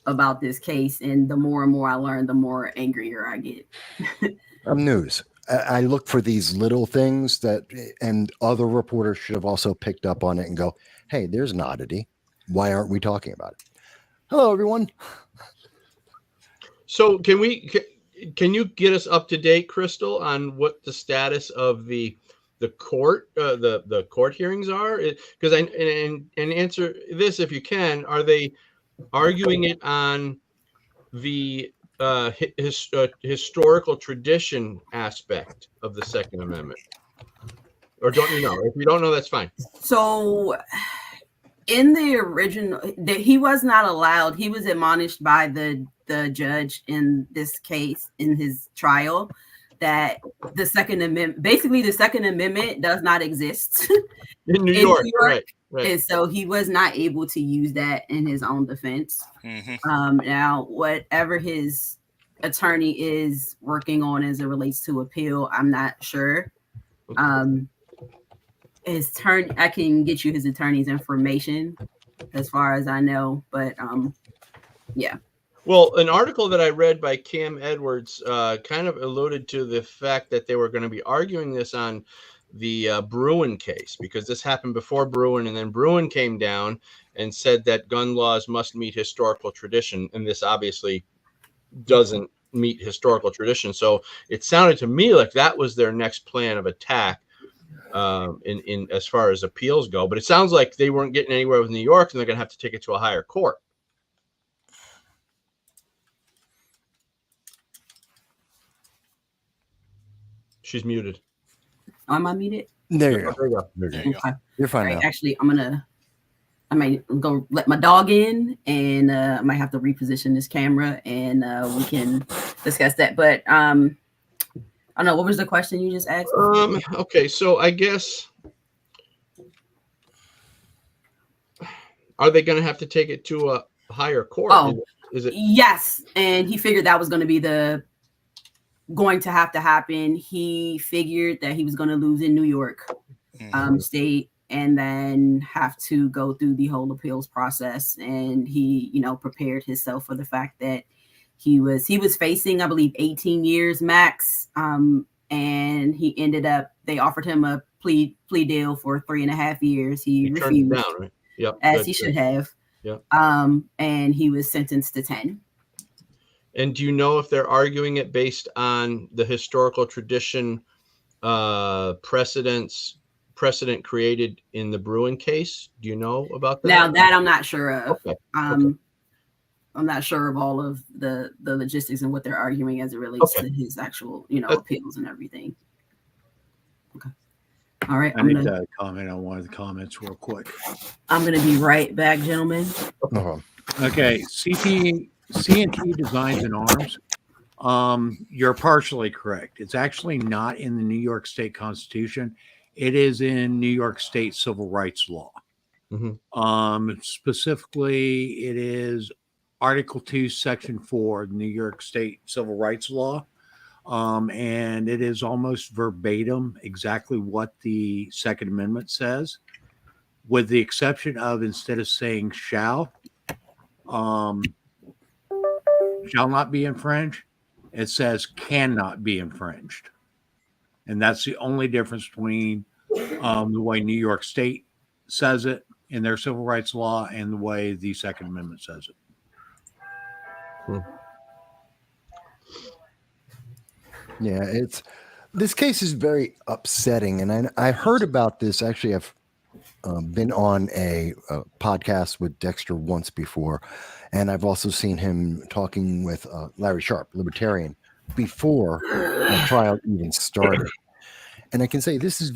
about this case, and the more and more I learn, the more angrier I get. News. I look for these little things that, and other reporters should have also picked up on it and go, hey, there's an oddity. Why aren't we talking about it? Hello, everyone. So can you get us up to date, Crystal, on what the status of the court the court hearings are? Because and answer this if you can. Are they arguing it on the historical tradition aspect of the Second Amendment, or don't you know? If you don't know, that's fine. So, in the original, he was not allowed. He was admonished by the judge in this case, in his trial, that the Second Amendment, basically the Second Amendment, does not exist in New York. Right. And so he was not able to use that in his own defense. Now, whatever his attorney is working on as it relates to appeal, I'm not sure. His turn, I can get you his attorney's information as far as I know, but yeah. Well, an article that I read by Cam Edwards kind of alluded to the fact that they were going to be arguing this on the Bruen case, because this happened before Bruen, and then Bruen came down and said that gun laws must meet historical tradition, and this obviously doesn't meet historical tradition. So it sounded to me like that was their next plan of attack in as far as appeals go. But it sounds like they weren't getting anywhere with New York, and they're going to have to take it to a higher court. She's muted. Am I muted? There you go. There you go. Okay. You're fine now. Actually, I might go let my dog in, and I might have to reposition this camera, and we can discuss that. But I don't know, what was the question you just asked? Okay, so I guess, are they going to have to take it to a higher court? Oh, is it? Yes, and he figured that was going to be going to have to happen. He figured that he was going to lose in New York state, and then have to go through the whole appeals process. And he, prepared himself for the fact that he was facing, I believe, 18 years max. And he ended up, they offered him a plea deal for 3.5 years. He refused, down, right? Yep, as he should have. Yep. And he was sentenced to 10. And do you know if they're arguing it based on the historical tradition precedent created in the Bruen case? Do you know about that? Now that I'm not sure of. Okay. I'm not sure of all of the logistics and what they're arguing as it relates to his actual, appeals and everything. Okay. All right. I need to comment on one of the comments real quick. I'm going to be right back, gentlemen. Okay. CNT Designs and Arms. You're partially correct. It's actually not in the New York State Constitution. It is in New York State civil rights law. Specifically, it is Article 2, Section 4, New York State civil rights law. And it is almost verbatim exactly what the Second Amendment says, with the exception of, instead of saying shall not be infringed, it says cannot be infringed. And that's the only difference between the way New York State says it in their civil rights law and the way the Second Amendment says it. Yeah, this case is very upsetting, and I heard about this. Actually, I've been on a podcast with Dexter once before, and I've also seen him talking with Larry Sharp, libertarian, before the trial even started. And I can say this is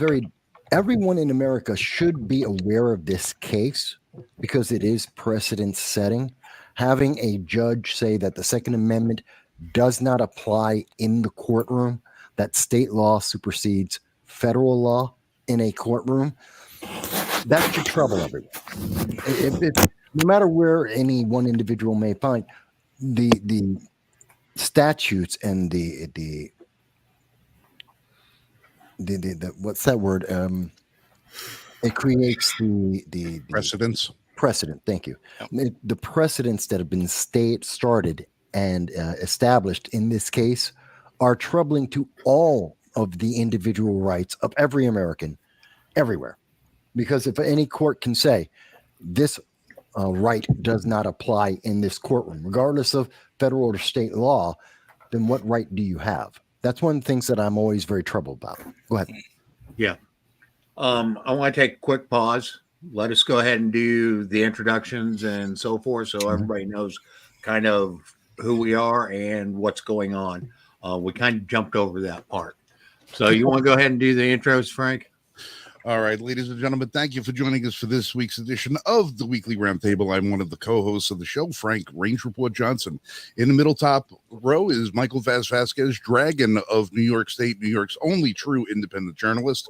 everyone in America should be aware of this case because it is precedent setting. Having a judge say that the Second Amendment does not apply in the courtroom, that state law supersedes federal law in a courtroom, that should trouble everyone. No matter where any one individual may find the statutes and the what's that word? It creates the precedents. Precedent. Thank you. The precedents that have been started and established in this case are troubling to all of the individual rights of every American everywhere. Because if any court can say this right does not apply in this courtroom, regardless of federal or state law, then what right do you have? That's one of the things that I'm always very troubled about. Go ahead. Yeah. I want to take a quick pause. Let us go ahead and do the introductions and so forth so everybody knows kind of who we are and what's going on. We kind of jumped over that part. So you want to go ahead and do the intros, Frank? All right, ladies and gentlemen, thank you for joining us for this week's edition of the Weekly Roundtable. I'm one of the co-hosts of the show, Frank Range Report Johnson. In the middle top row is Michael Vasquez, Dragon of New York State, New York's only true independent journalist.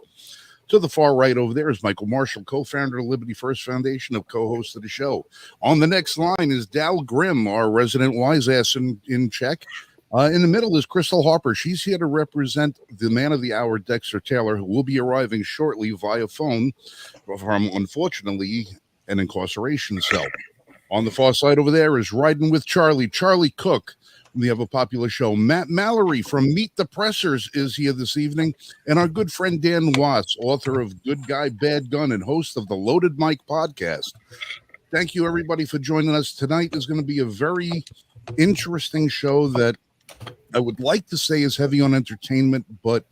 To the far right over there is Michael Marshall, co-founder of Liberty First Foundation, of co-host of the show. On the next line is Dal Grimm, our resident wise ass in Czech. In the middle is Crystal Harper. She's here to represent the man of the hour, Dexter Taylor, who will be arriving shortly via phone from, unfortunately, an incarceration cell. On the far side over there is Riding with Charlie Cook. We have a popular show. Matt Mallory from Meet the Pressers is here this evening. And our good friend Dan Watts, author of Good Guy, Bad Gun and host of the Loaded Mic podcast. Thank you, everybody, for joining us. Tonight is going to be a very interesting show that I would like to say is heavy on entertainment, but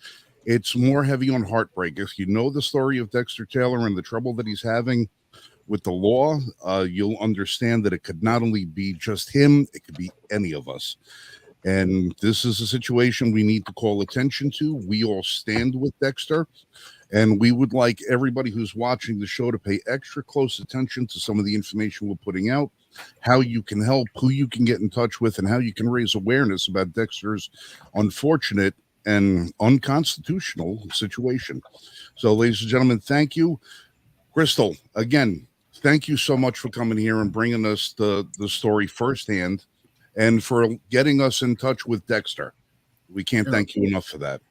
it's more heavy on heartbreak. If you know the story of Dexter Taylor and the trouble that he's having with the law, you'll understand that it could not only be just him, it could be any of us. And this is a situation we need to call attention to. We all stand with Dexter, and we would like everybody who's watching the show to pay extra close attention to some of the information we're putting out, how you can help, who you can get in touch with, and how you can raise awareness about Dexter's unfortunate and unconstitutional situation. So, ladies and gentlemen, thank you. Crystal, again, thank you so much for coming here and bringing us the story firsthand and for getting us in touch with Dexter. We can't thank you enough for that.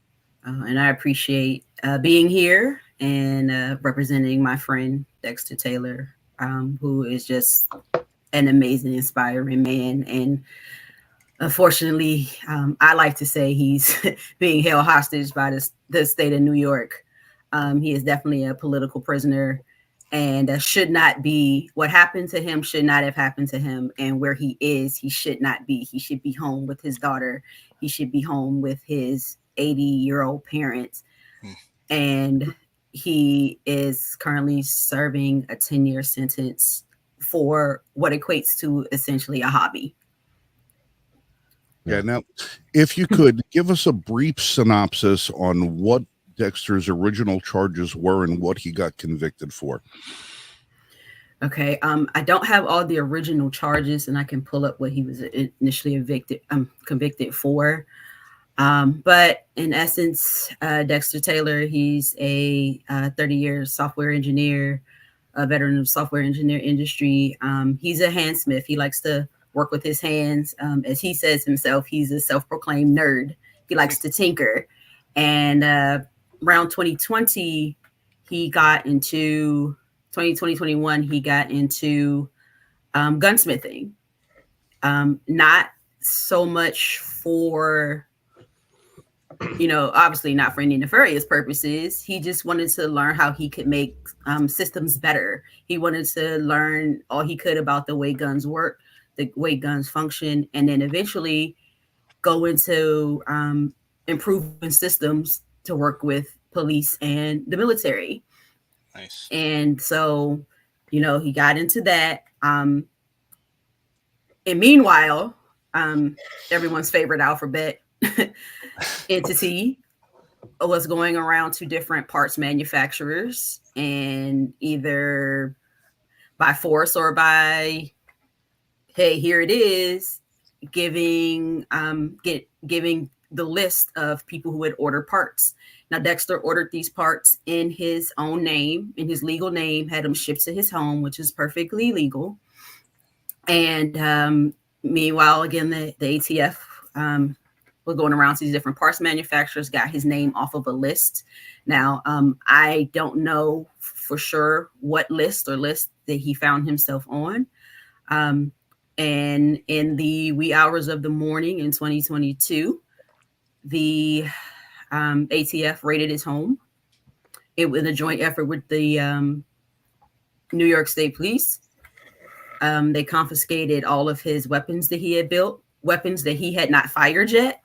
And I appreciate being here and representing my friend, Dexter Taylor, who is just an amazing, inspiring man. And unfortunately, I like to say he's being held hostage by the state of New York. He is definitely a political prisoner, and should not be. What happened to him should not have happened to him. And where he is, he should not be. He should be home with his daughter. He should be home with his 80-year-old parents. And he is currently serving a 10-year sentence for what equates to essentially a hobby. Yeah. Now, if you could give us a brief synopsis on what Dexter's original charges were and what he got convicted for. Okay. I don't have all the original charges, and I can pull up what he was initially convicted for. But in essence, Dexter Taylor, he's a 30-year software engineer, a veteran of software engineer industry. He's a handsmith. He likes to work with his hands. As he says himself, he's a self-proclaimed nerd. He likes to tinker. And around 2020, he got into 2021, he got into gunsmithing. Not so much for, obviously not for any nefarious purposes. He just wanted to learn how he could make systems better. He wanted to learn all he could about the way guns work, the way guns function, and then eventually go into improving systems to work with police and the military. Nice. And so, he got into that. And meanwhile, everyone's favorite alphabet entity was going around to different parts manufacturers, and either by force or by, hey, here it is, giving the list of people who would order parts. Now, Dexter ordered these parts in his own name, in his legal name, had them shipped to his home, which is perfectly legal. And meanwhile, again, the ATF was going around to these different parts manufacturers, got his name off of a list. Now, I don't know for sure what list that he found himself on. And in the wee hours of the morning in 2022, the ATF raided his home. It was a joint effort with the New York State Police. They confiscated all of his weapons that he had built, weapons that he had not fired yet.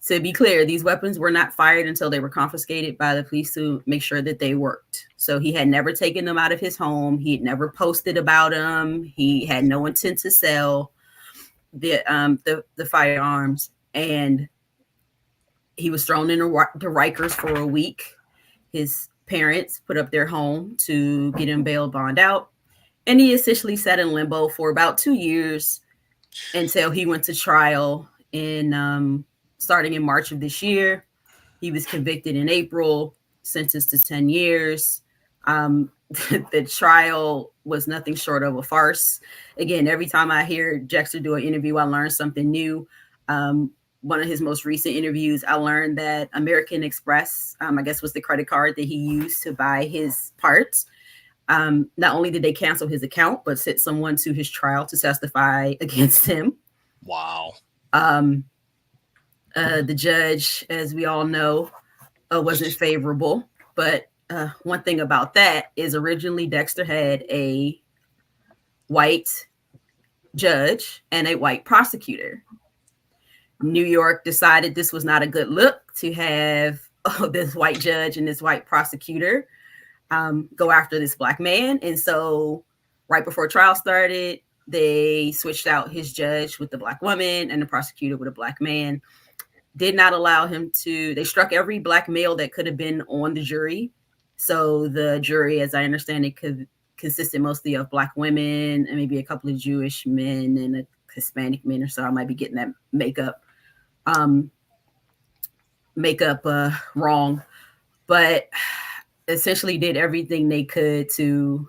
To be clear, these weapons were not fired until they were confiscated by the police to make sure that they worked. So he had never taken them out of his home. He had never posted about them. He had no intent to sell the firearms, and he was thrown into Rikers for a week. His parents put up their home to get him bail bond out, and he essentially sat in limbo for about 2 years until he went to trial in starting in March of this year. He was convicted in April, sentenced to 10 years. The trial was nothing short of a farce. Again, every time I hear Dexter do an interview, I learn something new. One of his most recent interviews, I learned that American Express, I guess, was the credit card that he used to buy his parts. Not only did they cancel his account, but sent someone to his trial to testify against him. Wow. The judge, as we all know, wasn't favorable. But one thing about that is originally Dexter had a white judge and a white prosecutor. New York decided this was not a good look to have this white judge and this white prosecutor go after this black man. And so right before trial started, they switched out his judge with the black woman and the prosecutor with a black man. Did not allow him to, they struck every black male that could have been on the jury. So the jury, as I understand it, consisted mostly of black women and maybe a couple of Jewish men and a Hispanic men or so. I might be getting that makeup wrong, but essentially did everything they could to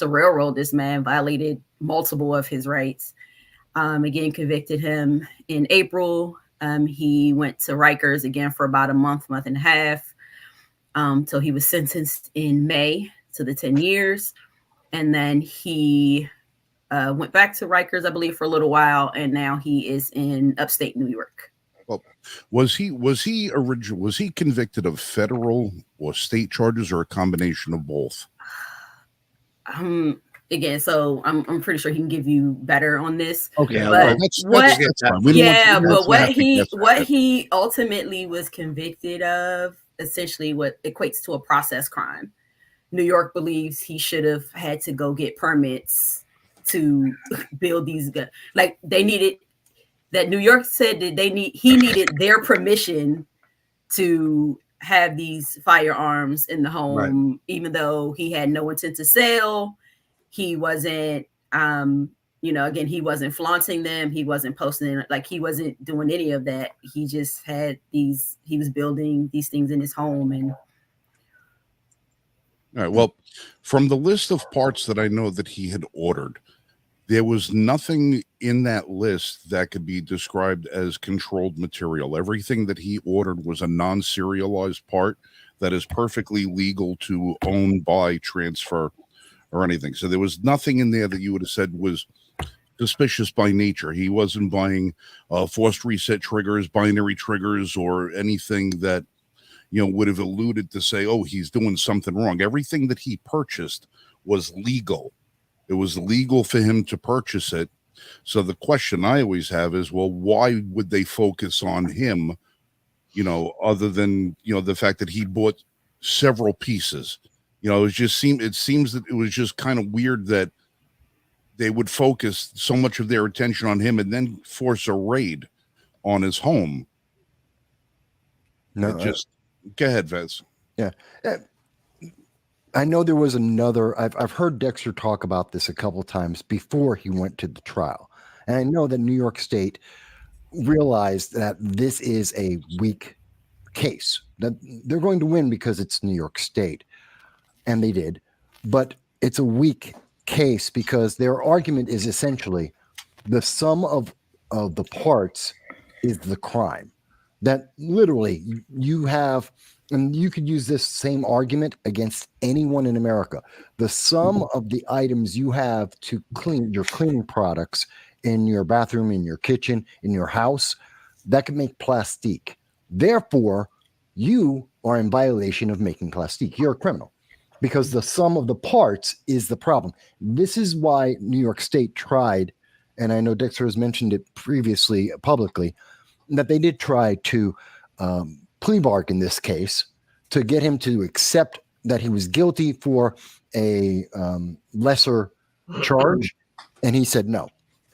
railroad this man, violated multiple of his rights. Again, convicted him in April. He went to Rikers again for about a month and a half, till he was sentenced in May to the 10 years. And then he went back to Rikers, I believe, for a little while, and now he is in upstate New York. Well, was he convicted of federal or state charges or a combination of both? Again, so I'm pretty sure he can give you better on this. Okay, but what he ultimately was convicted of, essentially what equates to a process crime. New York believes he should have had to go get permits to build these guns. Like they needed that. New York said that he needed their permission to have these firearms in the home, right, even though he had no intent to sell. He wasn't, again, he wasn't flaunting them. He wasn't posting, like he wasn't doing any of that. He just had he was building these things in his home. And all right, well, from the list of parts that I know that he had ordered, there was nothing in that list that could be described as controlled material. Everything that he ordered was a non-serialized part that is perfectly legal to own, buy, transfer, or anything. So there was nothing in there that you would have said was suspicious by nature. He wasn't buying forced reset triggers, binary triggers, or anything that, would have alluded to say, oh, he's doing something wrong. Everything that he purchased was legal. It was legal for him to purchase it. So the question I always have is, well, why would they focus on him, other than, the fact that he bought several pieces? It seems that it was just kind of weird that they would focus so much of their attention on him and then force a raid on his home. No, go ahead, Vez. Yeah. I know there was another, I've heard Dexter talk about this a couple of times before he went to the trial. And I know that New York State realized that this is a weak case, that they're going to win because it's New York State. And they did, but it's a weak case because their argument is essentially the sum of the parts is the crime. That literally you have, and you could use this same argument against anyone in America. The sum of the items you have to clean your cleaning products in your bathroom, in your kitchen, in your house, that could make plastique. Therefore, you are in violation of making plastique. You're a criminal because the sum of the parts is the problem. This is why New York State tried, and I know Dexter has mentioned it previously publicly, that they did try to plea bargain this case to get him to accept that he was guilty for a lesser charge. And he said no,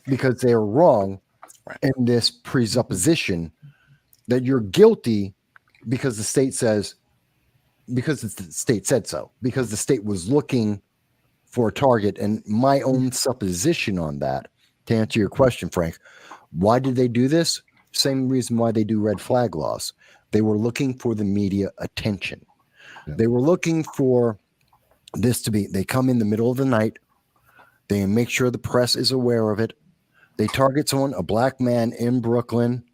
because they are wrong in this presupposition that you're guilty because the state says, because the state said so, because the state was looking for a target. And my own supposition on that, to answer your question, Frank, why did they do this? Same reason why they do red flag laws. They were looking for the media attention. Yeah. They were looking for this to be, they come in the middle of the night. They make sure the press is aware of it. They target someone, a black man in Brooklyn.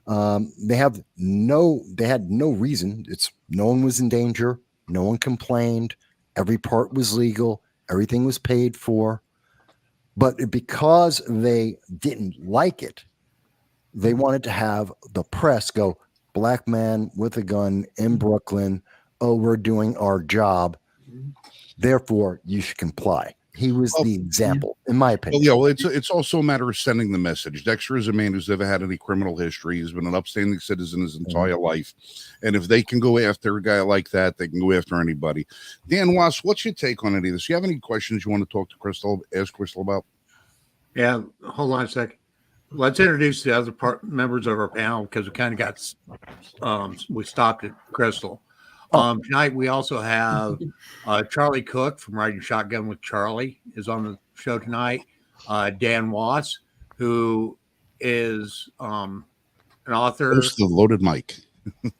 They had no reason. No one was in danger. No one complained. Every part was legal. Everything was paid for. But because they didn't like it, they wanted to have the press go, black man with a gun in Brooklyn. Oh, we're doing our job. Therefore, you should comply. He was the example, in my opinion. Well, it's also a matter of sending the message. Dexter is a man who's never had any criminal history. He's been an upstanding citizen his entire life. And if they can go after a guy like that, they can go after anybody. Dan Wass, what's your take on any of this? Do you have any questions you want to talk to ask Crystal about? Yeah, hold on a second. Let's introduce the other members of our panel, because we kind of got we stopped at Crystal. Tonight we also have Charlie Cook from Riding Shotgun with Charlie is on the show tonight. Dan Wass, who is an author, host of Loaded Mike,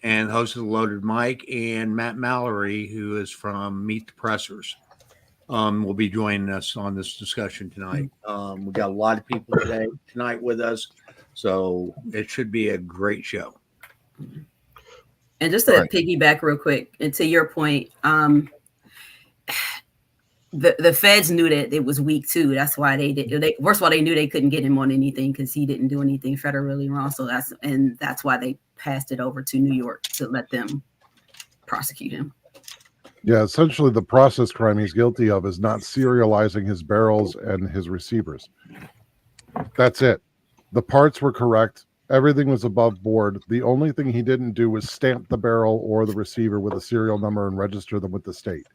and host of the Loaded Mike, and Matt Mallory, who is from Meet the Pressers. Will be joining us on this discussion tonight. We got a lot of people tonight with us, so it should be a great show. And just to piggyback real quick, and to your point, the feds knew that it was weak too. That's why first of all, they knew they couldn't get him on anything because he didn't do anything federally wrong. So that's why they passed it over to New York to let them prosecute him. Yeah, essentially the process crime he's guilty of is not serializing his barrels and his receivers. That's it. The parts were correct. Everything was above board. The only thing he didn't do was stamp the barrel or the receiver with a serial number and register them with the state.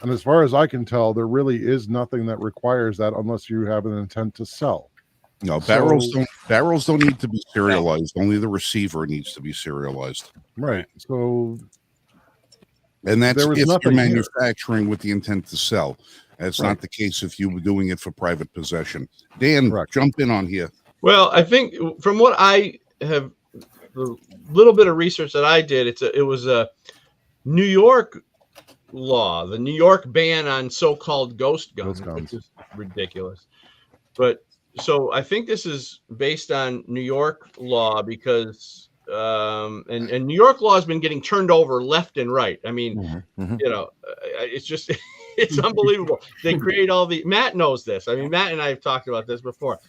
And as far as I can tell, there really is nothing that requires that unless you have an intent to sell. No, barrels don't need to be serialized. Only the receiver needs to be serialized. Right. So, and that's if you're manufacturing with the intent to sell. That's not the case if you were doing it for private possession. Dan, jump in on here. Well, I think from what I have, the little bit of research that I did, it was a New York law, the New York ban on so-called ghost guns, which is ridiculous. But so I think this is based on New York law because, and New York law has been getting turned over left and right. I mean, you know, it's just, it's unbelievable. They create all Matt knows this. I mean, Matt and I have talked about this before.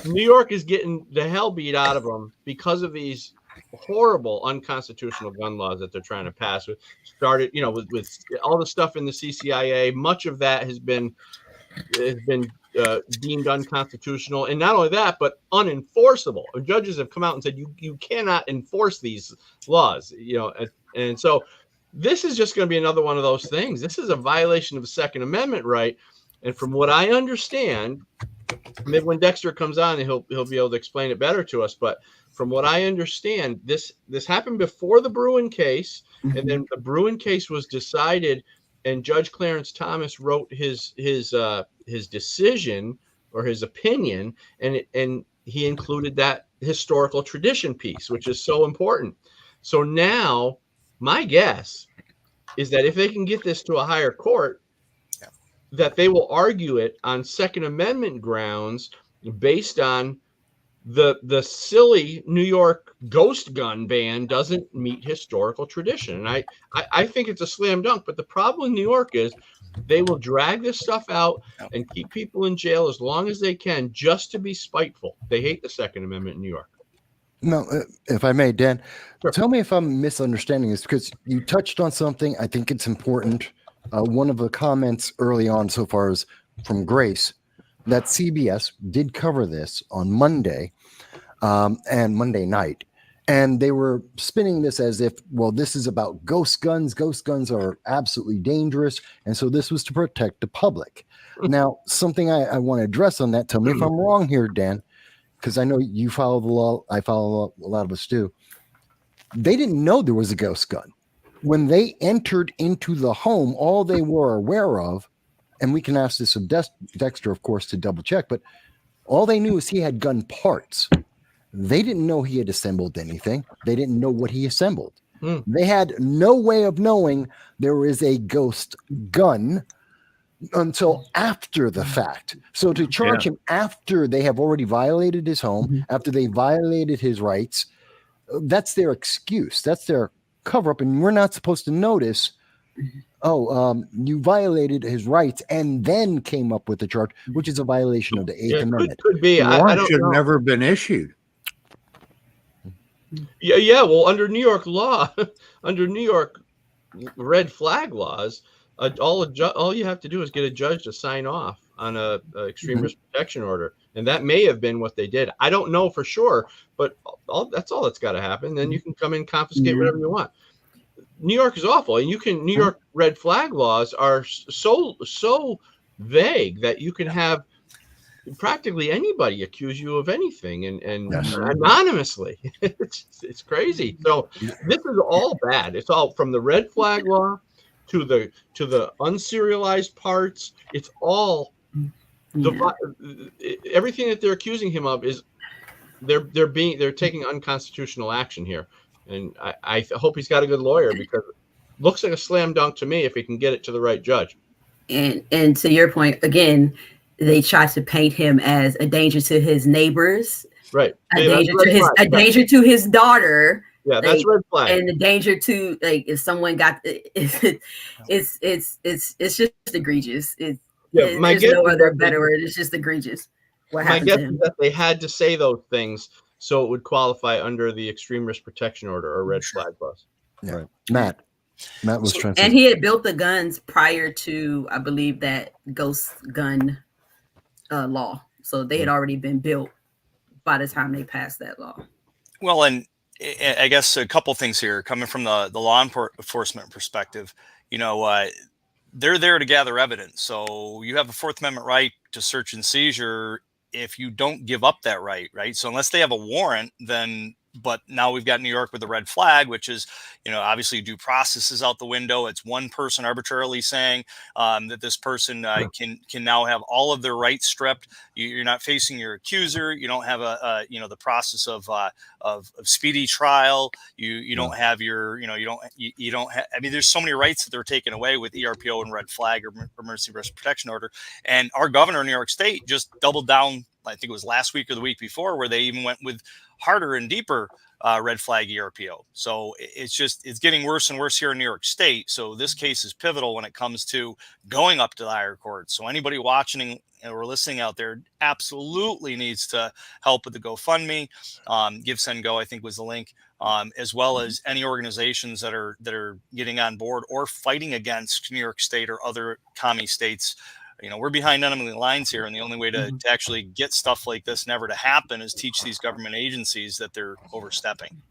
New York is getting the hell beat out of them because of these horrible unconstitutional gun laws that they're trying to pass. Started, you know, with all the stuff in the CCIA. Much of that has been deemed unconstitutional, and not only that, but unenforceable. Judges have come out and said you cannot enforce these laws. You know, and so this is just going to be another one of those things. This is a violation of the Second Amendment right, and from what I understand. Maybe when Dexter comes on, he'll be able to explain it better to us. But from what I understand, this happened before the Bruin case, and then the Bruin case was decided, and Judge Clarence Thomas wrote his decision or his opinion, and he included that historical tradition piece, which is so important. So now, my guess is that if they can get this to a higher court, that they will argue it on Second Amendment grounds based on the silly New York ghost gun ban doesn't meet historical tradition. And I think it's a slam dunk. But the problem in New York is they will drag this stuff out and keep people in jail as long as they can just to be spiteful. They hate the Second Amendment in New York. No, if I may, Dan, Sure. tell me if I'm misunderstanding this, because you touched on something. I think it's important. One of the comments early on so far is from Grace that CBS did cover this on Monday and Monday night. And they were spinning this as if, well, this is about ghost guns. Ghost guns are absolutely dangerous. And so this was to protect the public. Now, something I want to address on that, tell me if I'm wrong here, Dan, because I know you follow the law. I follow a lot of us do. They didn't know there was a ghost gun. When they entered into the home, all they were aware of, and we can ask this of Dexter, of course, to double check, but all they knew is he had gun parts. They didn't know he had assembled anything. They didn't know what he assembled. They had no way of knowing there is a ghost gun until after the fact. So to charge him after they have already violated his home, after they violated his rights, that's their excuse. That's their cover up. And we're not supposed to notice, you violated his rights and then came up with the charge, which is a violation of the Eighth Amendment. Could be. The I warrant don't should know. never been issued. Yeah. Well, under New York law, under New York red flag laws, all you have to do is get a judge to sign off on a extreme risk protection order, and that may have been what they did. I don't know for sure, but that's all that's got to happen. Then you can come in and confiscate whatever you want. New York is awful, and New York red flag laws are so vague that you can have practically anybody accuse you of anything and anonymously. It's crazy. So this is all bad. It's all from the red flag law to the unserialized parts. It's all everything that they're accusing him of is they're taking unconstitutional action here. And I hope he's got a good lawyer, because it looks like a slam dunk to me if he can get it to the right judge. And to your point, again, they try to paint him as a danger to his neighbors, right? A danger to his daughter. Yeah, that's red flag. And the danger to, like, if someone got it's just egregious. There's no other better word. It's just egregious. My guess is that they had to say those things so it would qualify under the extreme risk protection order or red flag laws. Yeah. Right. Matt was trying to. And he had built the guns prior to, I believe, that ghost gun law. So they had already been built by the time they passed that law. Well, and I guess a couple things here coming from the law enforcement perspective. They're there to gather evidence. So you have a Fourth Amendment right to search and seizure if you don't give up that right. So unless they have a warrant, then. But now we've got New York with the red flag, which is, obviously due process is out the window. It's one person arbitrarily saying that this person can now have all of their rights stripped. You're not facing your accuser. You don't have the process of speedy trial. You don't have your, you don't have, I mean, there's so many rights that they're taken away with ERPO and red flag or emergency risk protection order. And our governor in New York State just doubled down. I think it was last week or the week before, where they even went with harder and deeper red flag ERPO. So it's getting worse and worse here in New York State. So this case is pivotal when it comes to going up to the higher court. So anybody watching or listening out there absolutely needs to help with the GoFundMe. Give, Send, Go, I think was the link, as well as any organizations that are getting on board or fighting against New York State or other commie states. We're behind enemy lines here, and the only way to actually get stuff like this never to happen is teach these government agencies that they're overstepping.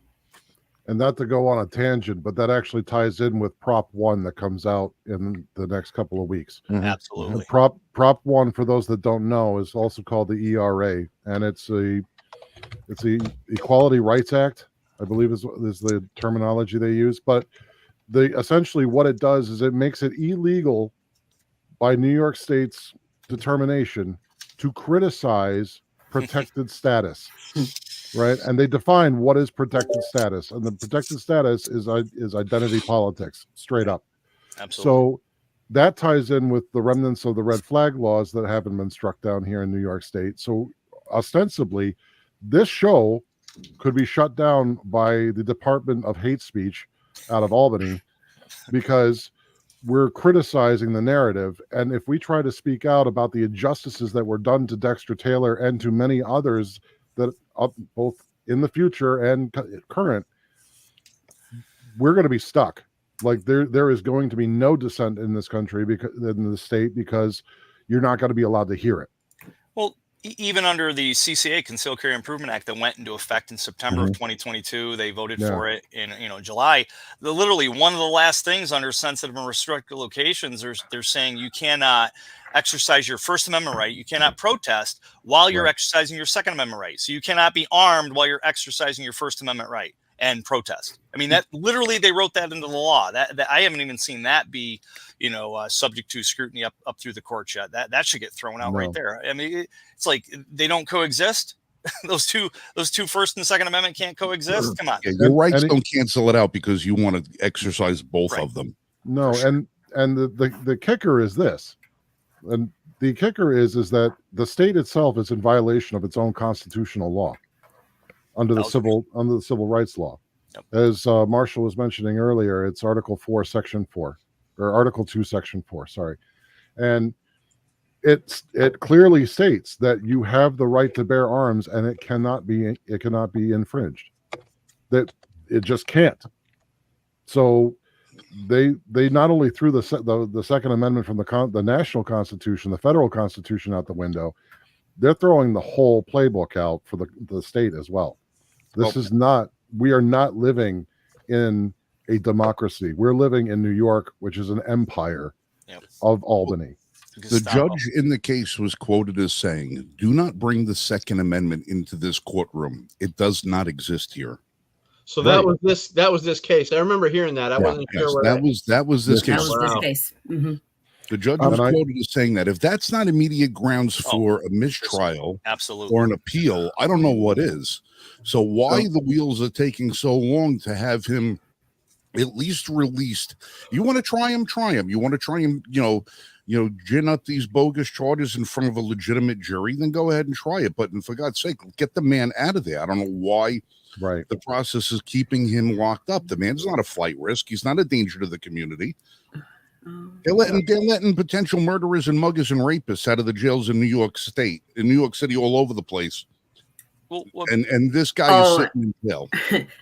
And not to go on a tangent, but that actually ties in with Prop 1 that comes out in the next couple of weeks. Absolutely. Prop 1, for those that don't know, is also called the ERA, and it's the Equality Rights Act, I believe is the terminology they use. But essentially what it does is it makes it illegal by New York State's determination to criticize protected status, right? And they define what is protected status, and the protected status is identity politics, straight up. Absolutely. So that ties in with the remnants of the red flag laws that haven't been struck down here in New York State. So ostensibly, This show could be shut down by the Department of Hate Speech out of Albany because we're criticizing the narrative. And if we try to speak out about the injustices that were done to Dexter Taylor and to many others that both in the future and current, we're going to be stuck. Like there is going to be no dissent in this country because in the state because you're not going to be allowed to hear it. Well, even under the CCA, Concealed Carry Improvement Act, that went into effect in September of 2022, they voted for it in July. Literally, one of the last things under sensitive and restricted locations, they're saying you cannot exercise your First Amendment right. You cannot protest while you're exercising your Second Amendment right. So you cannot be armed while you're exercising your First Amendment right and protest. I mean, that literally they wrote that into the law. That I haven't even seen that be, subject to scrutiny up through the courts yet. That should get thrown out right there. I mean, it's like they don't coexist. those two First and Second Amendment can't coexist. Come on. Yeah, your rights don't cancel it out because you want to exercise both of them. No, sure. and the kicker is this. And the kicker is that the state itself is in violation of its own constitutional law under the civil rights law. Yep. As Marshall was mentioning earlier, it's Article 4, Section 4, or Article 2, Section 4. Sorry, and it clearly states that you have the right to bear arms, and it cannot be infringed. That it just can't. So they not only threw the Second Amendment from the national Constitution, the federal Constitution out the window, they're throwing the whole playbook out for the state as well. We are not living in a democracy. We're living in New York, which is an empire of Albany. The judge in the case was quoted as saying, "Do not bring the Second Amendment into this courtroom. It does not exist here." So that was this case. I remember hearing that. I wasn't sure where that was this case. That was this case. Mm-hmm. The judge was quoted as saying that if that's not immediate grounds for a mistrial absolutely or an appeal, I don't know what is. So why the wheels are taking so long to have him at least released? You want to try him, try him. You want to try him, gin up these bogus charges in front of a legitimate jury, then go ahead and try it. But for God's sake, get the man out of there. I don't know why the process is keeping him locked up. The man's not a flight risk. He's not a danger to the community. They're letting potential murderers and muggers and rapists out of the jails in New York State, in New York City, all over the place. Well, and this guy is sitting in jail.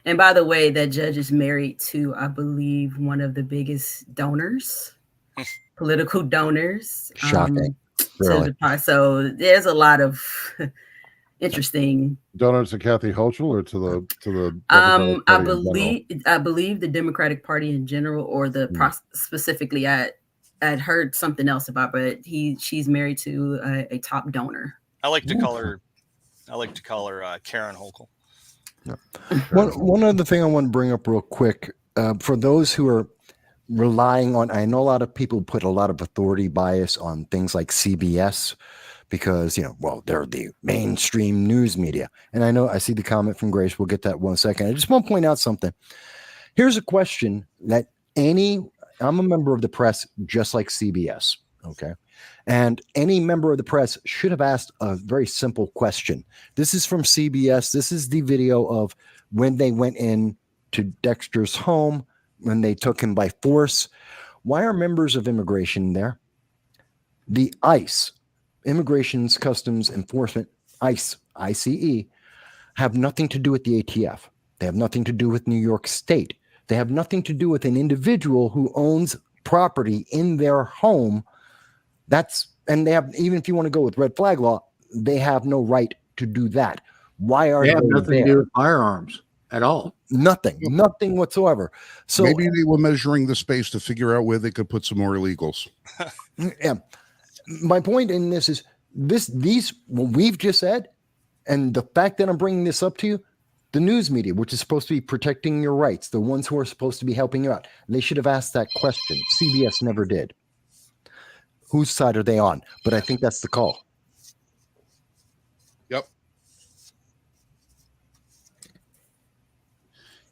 And by the way, that judge is married to, I believe, one of the biggest donors, political donors. Shocking. Really? So there's a lot of interesting donors to Kathy Hochul or to the I believe the Democratic Party in general, or specifically I heard something else about, but she's married to a top donor. I like to call her Karen Hochul. Yeah. One other thing I want to bring up real quick, for those who are relying on, I know a lot of people put a lot of authority bias on things like CBS because, they're the mainstream news media. And I see the comment from Grace. We'll get that one second. I just want to point out something. Here's a question that I'm a member of the press, just like CBS. Okay. And any member of the press should have asked a very simple question. This is from CBS. This is the video of when they went in to Dexter's home, when they took him by force. Why are members of immigration there? The ICE, Immigrations Customs Enforcement, ICE, ICE, have nothing to do with the ATF. They have nothing to do with New York State. They have nothing to do with an individual who owns property in their home. And they have, even if you want to go with red flag law, they have no right to do that. Why are they have nothing there? to do with firearms at all? Nothing whatsoever. So maybe they were measuring the space to figure out where they could put some more illegals. Yeah. My point in this is these what we've just said, and the fact that I'm bringing this up to you, the news media, which is supposed to be protecting your rights, the ones who are supposed to be helping you out, they should have asked that question. CBS never did. Whose side are they on? But I think that's the call. Yep.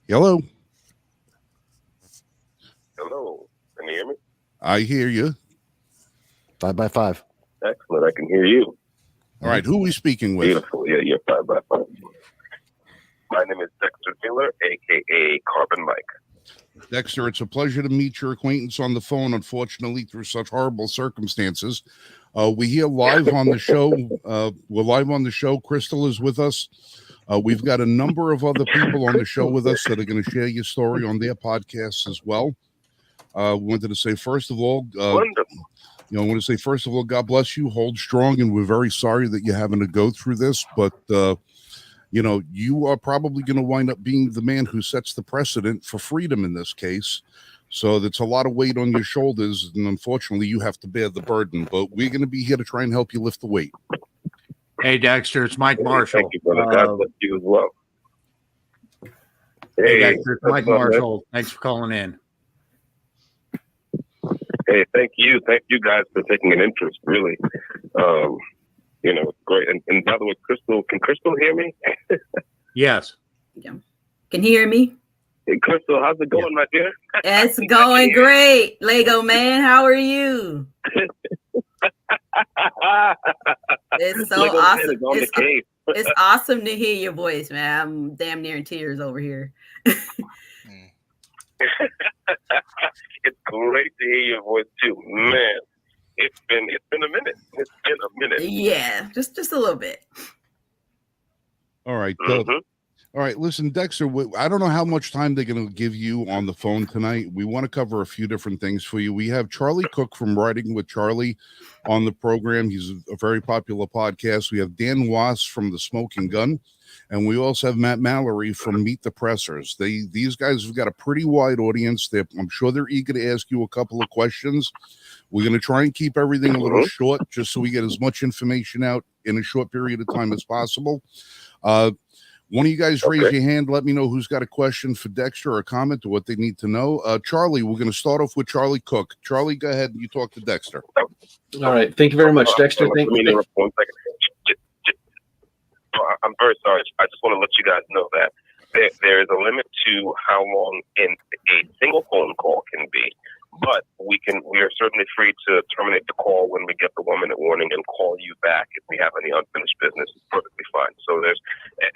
Hello. Hello. Can you hear me? I hear you. 5x5. Excellent. I can hear you. All right, who are we speaking with? Beautiful. Yeah, you're fine, by far. My name is Dexter Taylor, a.k.a. Carbon Mike. Dexter, it's a pleasure to meet your acquaintance on the phone, unfortunately, through such horrible circumstances. We're here live on the show. We're live on the show. Crystal is with us. We've got a number of other people on the show with us that are going to share your story on their podcasts as well. We wanted to say, first of all, I want to say, first of all, God bless you. Hold strong, and we're very sorry that you're having to go through this. But, you are probably going to wind up being the man who sets the precedent for freedom in this case. So that's a lot of weight on your shoulders, and unfortunately, you have to bear the burden. But we're going to be here to try and help you lift the weight. Hey, Dexter, it's Mike Marshall. Thank you, brother. God bless you as well. Hey, Dexter, it's Mike Marshall. Thanks for calling in. Hey, thank you. Thank you guys for taking an interest, really. It's great. And by the way, Crystal, can Crystal hear me? Yes. Yeah. Can you hear me? Hey, Crystal, how's it going, my dear? It's going great. Lego man, how are you? It's so Lego awesome. Man is on the case. It's awesome to hear your voice, man. I'm damn near in tears over here. It's great to hear your voice too, man. It's been a minute. It's been a minute. Yeah, just a little bit. All right. Mhm. All right. Listen, Dexter, I don't know how much time they're going to give you on the phone tonight. We want to cover a few different things for you. We have Charlie Cook from Writing with Charlie on the program. He's a very popular podcast. We have Dan Wass from The Smoking Gun. And we also have Matt Mallory from Meet the Pressers. These guys have got a pretty wide audience. I'm sure they're eager to ask you a couple of questions. We're going to try and keep everything a little short just so we get as much information out in a short period of time as possible. One of you guys raise your hand. Let me know who's got a question for Dexter or a comment or what they need to know. Charlie, we're going to start off with Charlie Cook. Charlie, go ahead and you talk to Dexter. All right. Thank you very much, Dexter. Let me interrupt 1 second. I'm very sorry. I just want to let you guys know that there is a limit to how long a single phone call can be. But we are certainly free to terminate the call when we get the 1 minute warning and call you back if we have any unfinished business. It's perfectly fine. So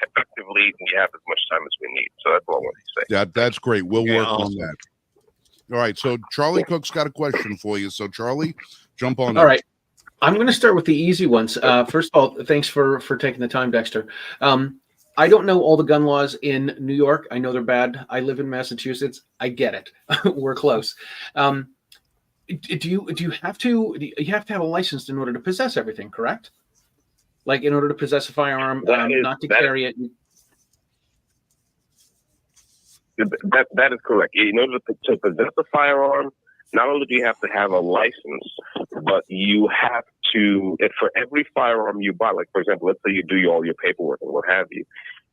effectively we have as much time as we need. So that's all I wanted to say. That's great. We'll work on that. All right. So Charlie Cook's got a question for you. So Charlie, jump on. All right. I'm going to start with the easy ones. First of all, thanks for taking the time, Dexter. I don't know all the gun laws in New York. I know they're bad. I live in Massachusetts. I get it. We're close. Do you have to have a license in order to possess everything? Correct? Like in order to possess a firearm, not to carry it. That is correct. In order to possess a firearm, not only do you have to have a license, but you have to, for every firearm you buy, like for example, let's say you do all your paperwork and what have you,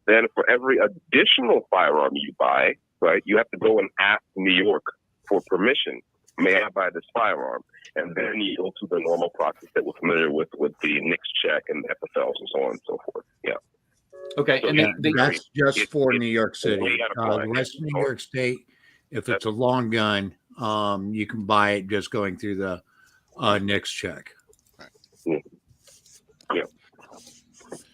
then for every additional firearm you buy, right, you have to go and ask New York for permission. May I buy this firearm? And then you go through the normal process that we're familiar with the NICS check and FFLs and so on and so forth. Yeah. Okay. So and that's just for New York City. The rest of New York State, if it's a long gun, you can buy it just going through the NICS check. Yeah.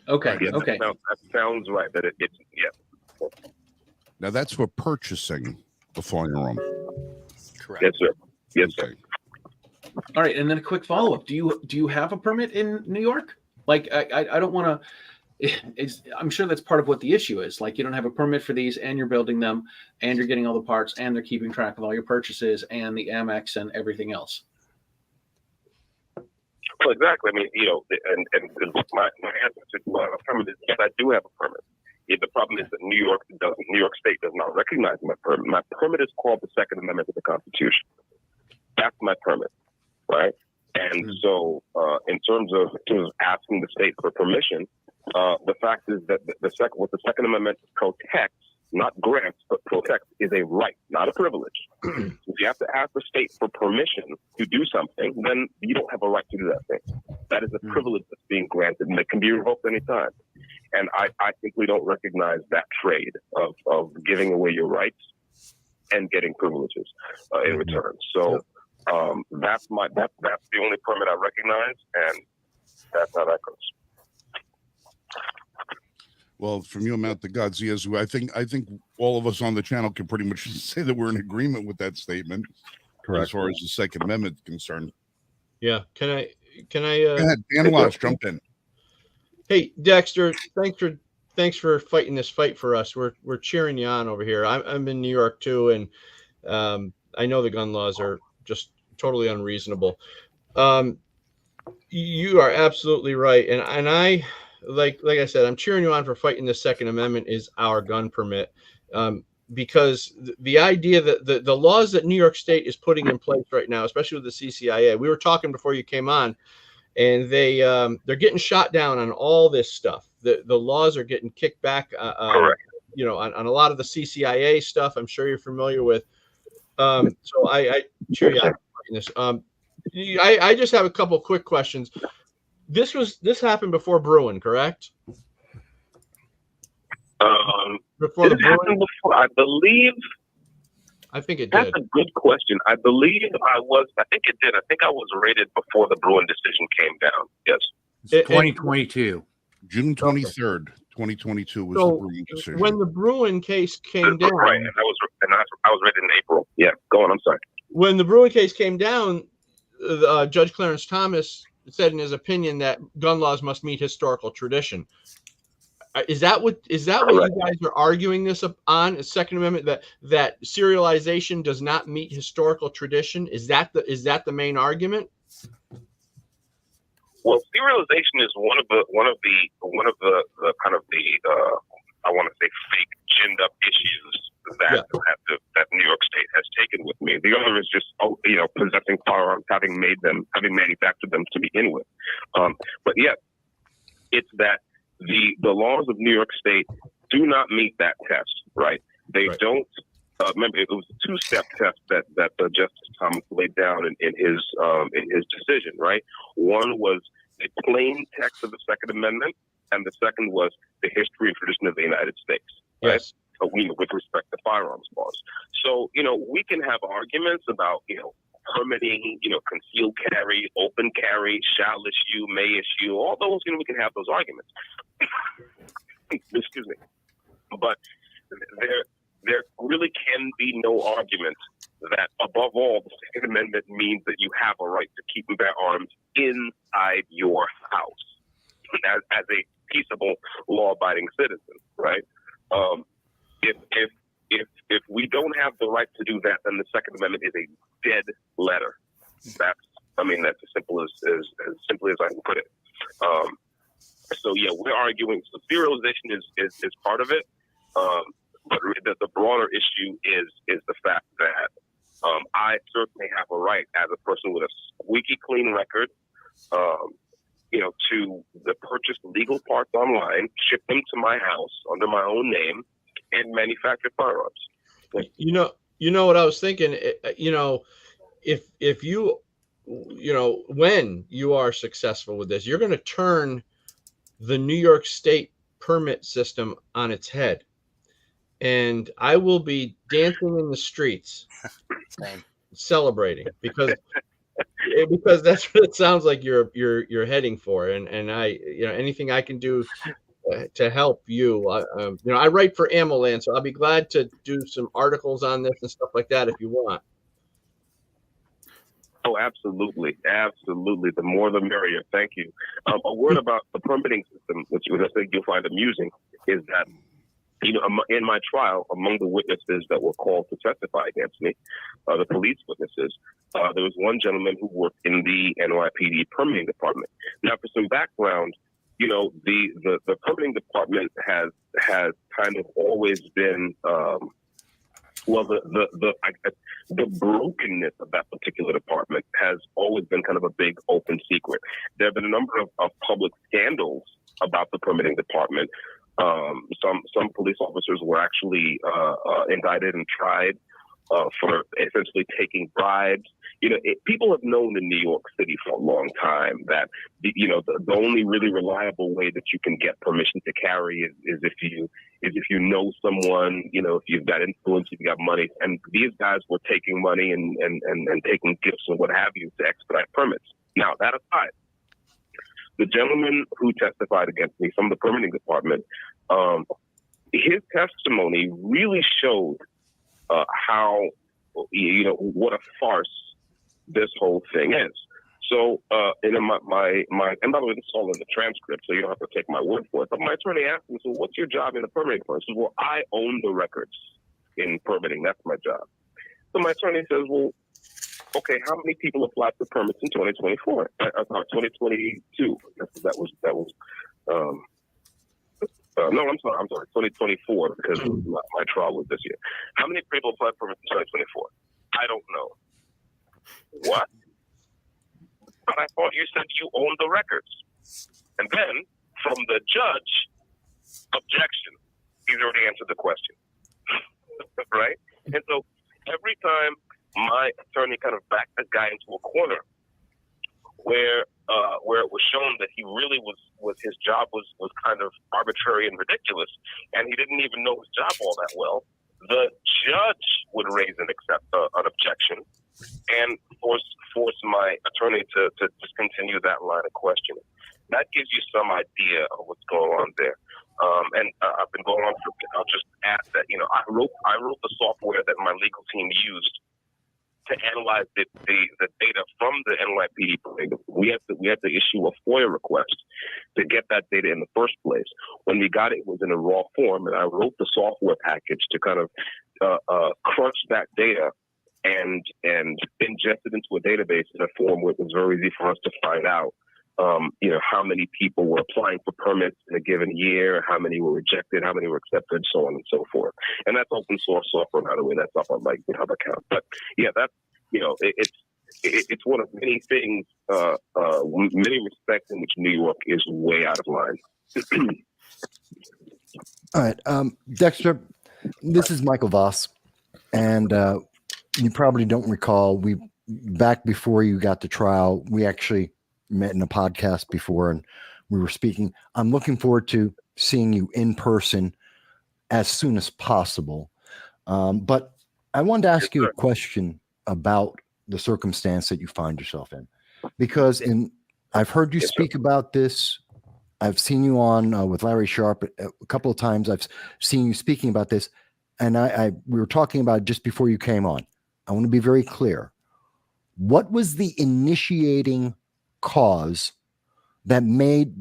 Okay. Yeah, okay. That sounds right. That it's yeah. Now that's for purchasing the firearm. Correct. Yes, sir. Yes, Okay. sir. All right. And then a quick follow up. Do you have a permit in New York? Like I don't want to. I'm sure that's part of what the issue is. Like you don't have a permit for these, and you're building them, and you're getting all the parts, and they're keeping track of all your purchases and the Amex and everything else. Well, exactly. I mean, and my answer to a permit is yes, I do have a permit. Yeah, the problem is that New York State does not recognize my permit. My permit is called the Second Amendment of the Constitution. That's my permit, right? And so, in terms of asking the state for permission, the fact is that what the Second Amendment protects, not grants, but protects, is a right, not a privilege. If you have to ask the state for permission to do something, then you don't have a right to do that thing. That is a privilege that's being granted, and it can be revoked anytime. And I simply don't recognize that trade of giving away your rights and getting privileges in return. So that's the only permit I recognize, and that's how that goes. Well, from you amount to God's ears, I think all of us on the channel can pretty much say that we're in agreement with that statement. Correct. As far as the Second Amendment is concerned. Yeah. Can I? Go ahead, Dan Watch, jump in. Hey, Dexter, thanks for fighting this fight for us. We're cheering you on over here. I'm in New York too, and I know the gun laws are just totally unreasonable. You are absolutely right, and I like I said, I'm cheering you on for fighting the Second Amendment is our gun permit, because the idea that the laws that New York State is putting in place right now, especially with the CCIA, we were talking before you came on, and they're getting shot down on all this stuff. The laws are getting kicked back, you know, on a lot of the CCIA stuff. I'm sure you're familiar with. So I cheer you on for fighting this. I just have a couple of quick questions. This happened before Bruin, correct? Before the Bruin? Before, I believe. I think it That's did. a good question. I believe I think it did. I think I was rated before the Bruin decision came down. Yes. It's 2022. June 23rd, 2022 was the Bruin decision. When the Bruin case came down, Right, and I was rated in April. Yeah, go on. I'm sorry. When the Bruin case came down, Judge Clarence Thomas said in his opinion that gun laws must meet historical tradition. Is that what you guys are arguing this on? A Second Amendment that serialization does not meet historical tradition? Is that the main argument? Well, serialization is one of the kind of the I want to say fake ginned up issues that New York State has taken with me. The other is just possessing firearms, having manufactured them to begin with. But yeah, it's that the laws of New York State do not meet that test, right? They don't. Remember, it was a two-step test that Justice Thomas laid down in his decision, right? One was the plain text of the Second Amendment, and the second was the history and tradition of the United States, right? Yes. With respect to firearms laws. So, we can have arguments about, permitting, concealed carry, open carry, shall issue, may issue, all those, we can have those arguments. Excuse me. But there really can be no argument that, above all, the Second Amendment means that you have a right to keep and bear arms inside your house as a peaceable, law-abiding citizen, right? If we don't have the right to do that, then the Second Amendment is a dead letter. That's as simple as I can put it. So yeah, we're arguing. So serialization is part of it, but the broader issue is the fact that I certainly have a right as a person with a squeaky clean record, to purchase legal parts online, ship them to my house under my own name, and manufacture firearms. You know what I was thinking. If you when you are successful with this, you're going to turn the New York State permit system on its head, and I will be dancing in the streets, celebrating because that's what it sounds like you're heading for, and I anything I can do to help you. I write for AmmoLand, so I'll be glad to do some articles on this and stuff like that if you want. Oh, absolutely. Absolutely. The more the merrier. Thank you. A word about the permitting system, which I think you'll find amusing, is that, in my trial, among the witnesses that were called to testify against me, the police witnesses, there was one gentleman who worked in the NYPD permitting department. Now, for some background, the permitting department has kind of always been, the brokenness of that particular department has always been kind of a big open secret. There have been a number of public scandals about the permitting department. Some police officers were actually indicted and tried for essentially taking bribes. People have known in New York City for a long time that the only really reliable way that you can get permission to carry is if you know someone, if you've got influence, if you've got money. And these guys were taking money and taking gifts and what have you to expedite permits. Now, that aside, the gentleman who testified against me from the permitting department, his testimony really showed how, what a farce this whole thing is. So, and by the way, this is all in the transcript, so you don't have to take my word for it. But my attorney asked me, so what's your job in the permitting process? I said, well, I own the records in permitting. That's my job. So my attorney says, well, okay, how many people applied for permits in 2024? 2022. That was. No, I'm sorry, 2024, because my trial was this year. How many people applied for permits in 2024? I don't know. What? But I thought you said you owned the records. And then, from the judge, objection. He's already answered the question. Right? And so, every time my attorney kind of backed this guy into a corner where it was shown that he really was his job was kind of arbitrary and ridiculous, and he didn't even know his job all that well, the judge would raise an objection and force my attorney to discontinue that line of questioning. That gives you some idea of what's going on there. And I've been going on for. I'll just add that I wrote the software that my legal team used to analyze the data from the NYPD. We had to issue a FOIA request to get that data in the first place. When we got it, it was in a raw form, and I wrote the software package to kind of crunch that data and ingest it into a database in a form where it was very easy for us to find out, how many people were applying for permits in a given year, how many were rejected, how many were accepted, so on and so forth. And that's open source software, by the way. That's up on my GitHub account. But yeah, that's it's one of many things, many respects in which New York is way out of line. All right, Dexter, this is Michael Voss, and you probably don't recall, back before you got to trial, we actually met in a podcast before, and we were speaking. I'm looking forward to seeing you in person as soon as possible. But I wanted to ask you a question about the circumstance that you find yourself in, because I've heard you speak about this. I've seen you on with Larry Sharp a couple of times. I've seen you speaking about this, and we were talking about it just before you came on. I want to be very clear. What was the initiating cause that made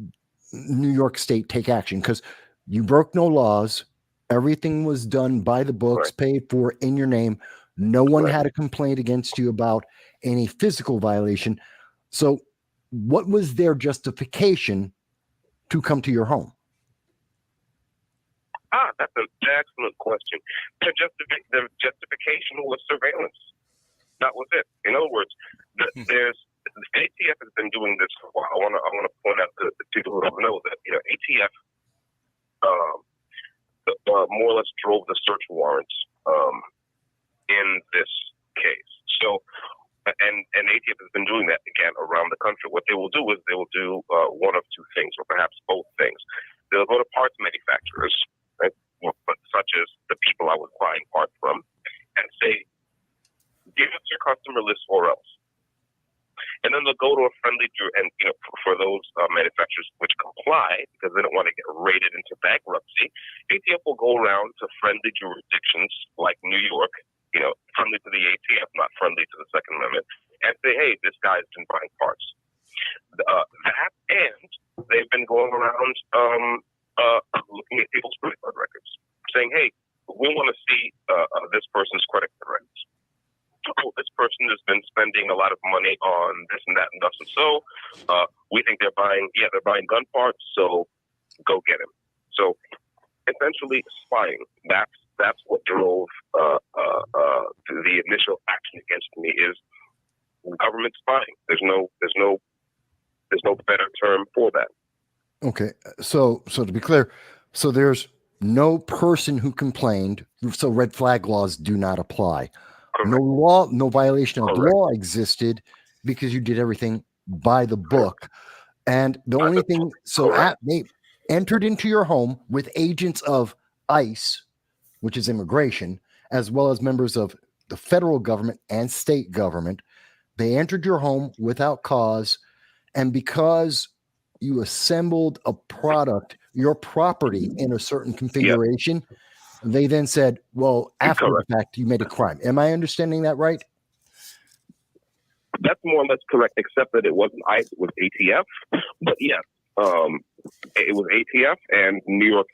New York State take action? Because you broke no laws. Everything was done by the books, right, paid for in your name. No one had a complaint against you about any physical violation. So what was their justification to come to your home? That's an excellent question. The justification was surveillance. That was it. In other words, the ATF has been doing this for a while. I want to point out to the people who don't know that ATF more or less drove the search warrants in this case. So, and ATF has been doing that again around the country. What they will do is they will do one of two things, or perhaps both things. They'll go to parts manufacturers, right, such as the people I was buying parts from, and say, give us your customer list or else. And then they'll go to a friendly, and for those manufacturers which comply, because they don't want to get raided into bankruptcy, ATF will go around to friendly jurisdictions like New York, friendly to the ATF, not friendly to the Second Amendment, and say, hey, this guy's been buying parts. That, and they've been going around looking at people's credit card records, saying, hey, we want to see this person's credit card records. Oh, this person has been spending a lot of money on this and that and thus and so. We think they're buying gun parts, so go get him. So essentially spying. That's what drove the initial action against me is government spying. There's no better term for that. Okay. So to be clear, so there's no person who complained, so red flag laws do not apply. Correct. No law, no violation of the law existed because you did everything by the book. And the only thing, so they entered into your home with agents of ICE, which is immigration, as well as members of the federal government and state government. They entered your home without cause. And because you assembled a product, your property in a certain configuration. They then said, well, after Correct. the fact, you made a crime. Am I understanding that right? That's more or less correct, except that it wasn't ICE, it was ATF. But yes, it was ATF and New York,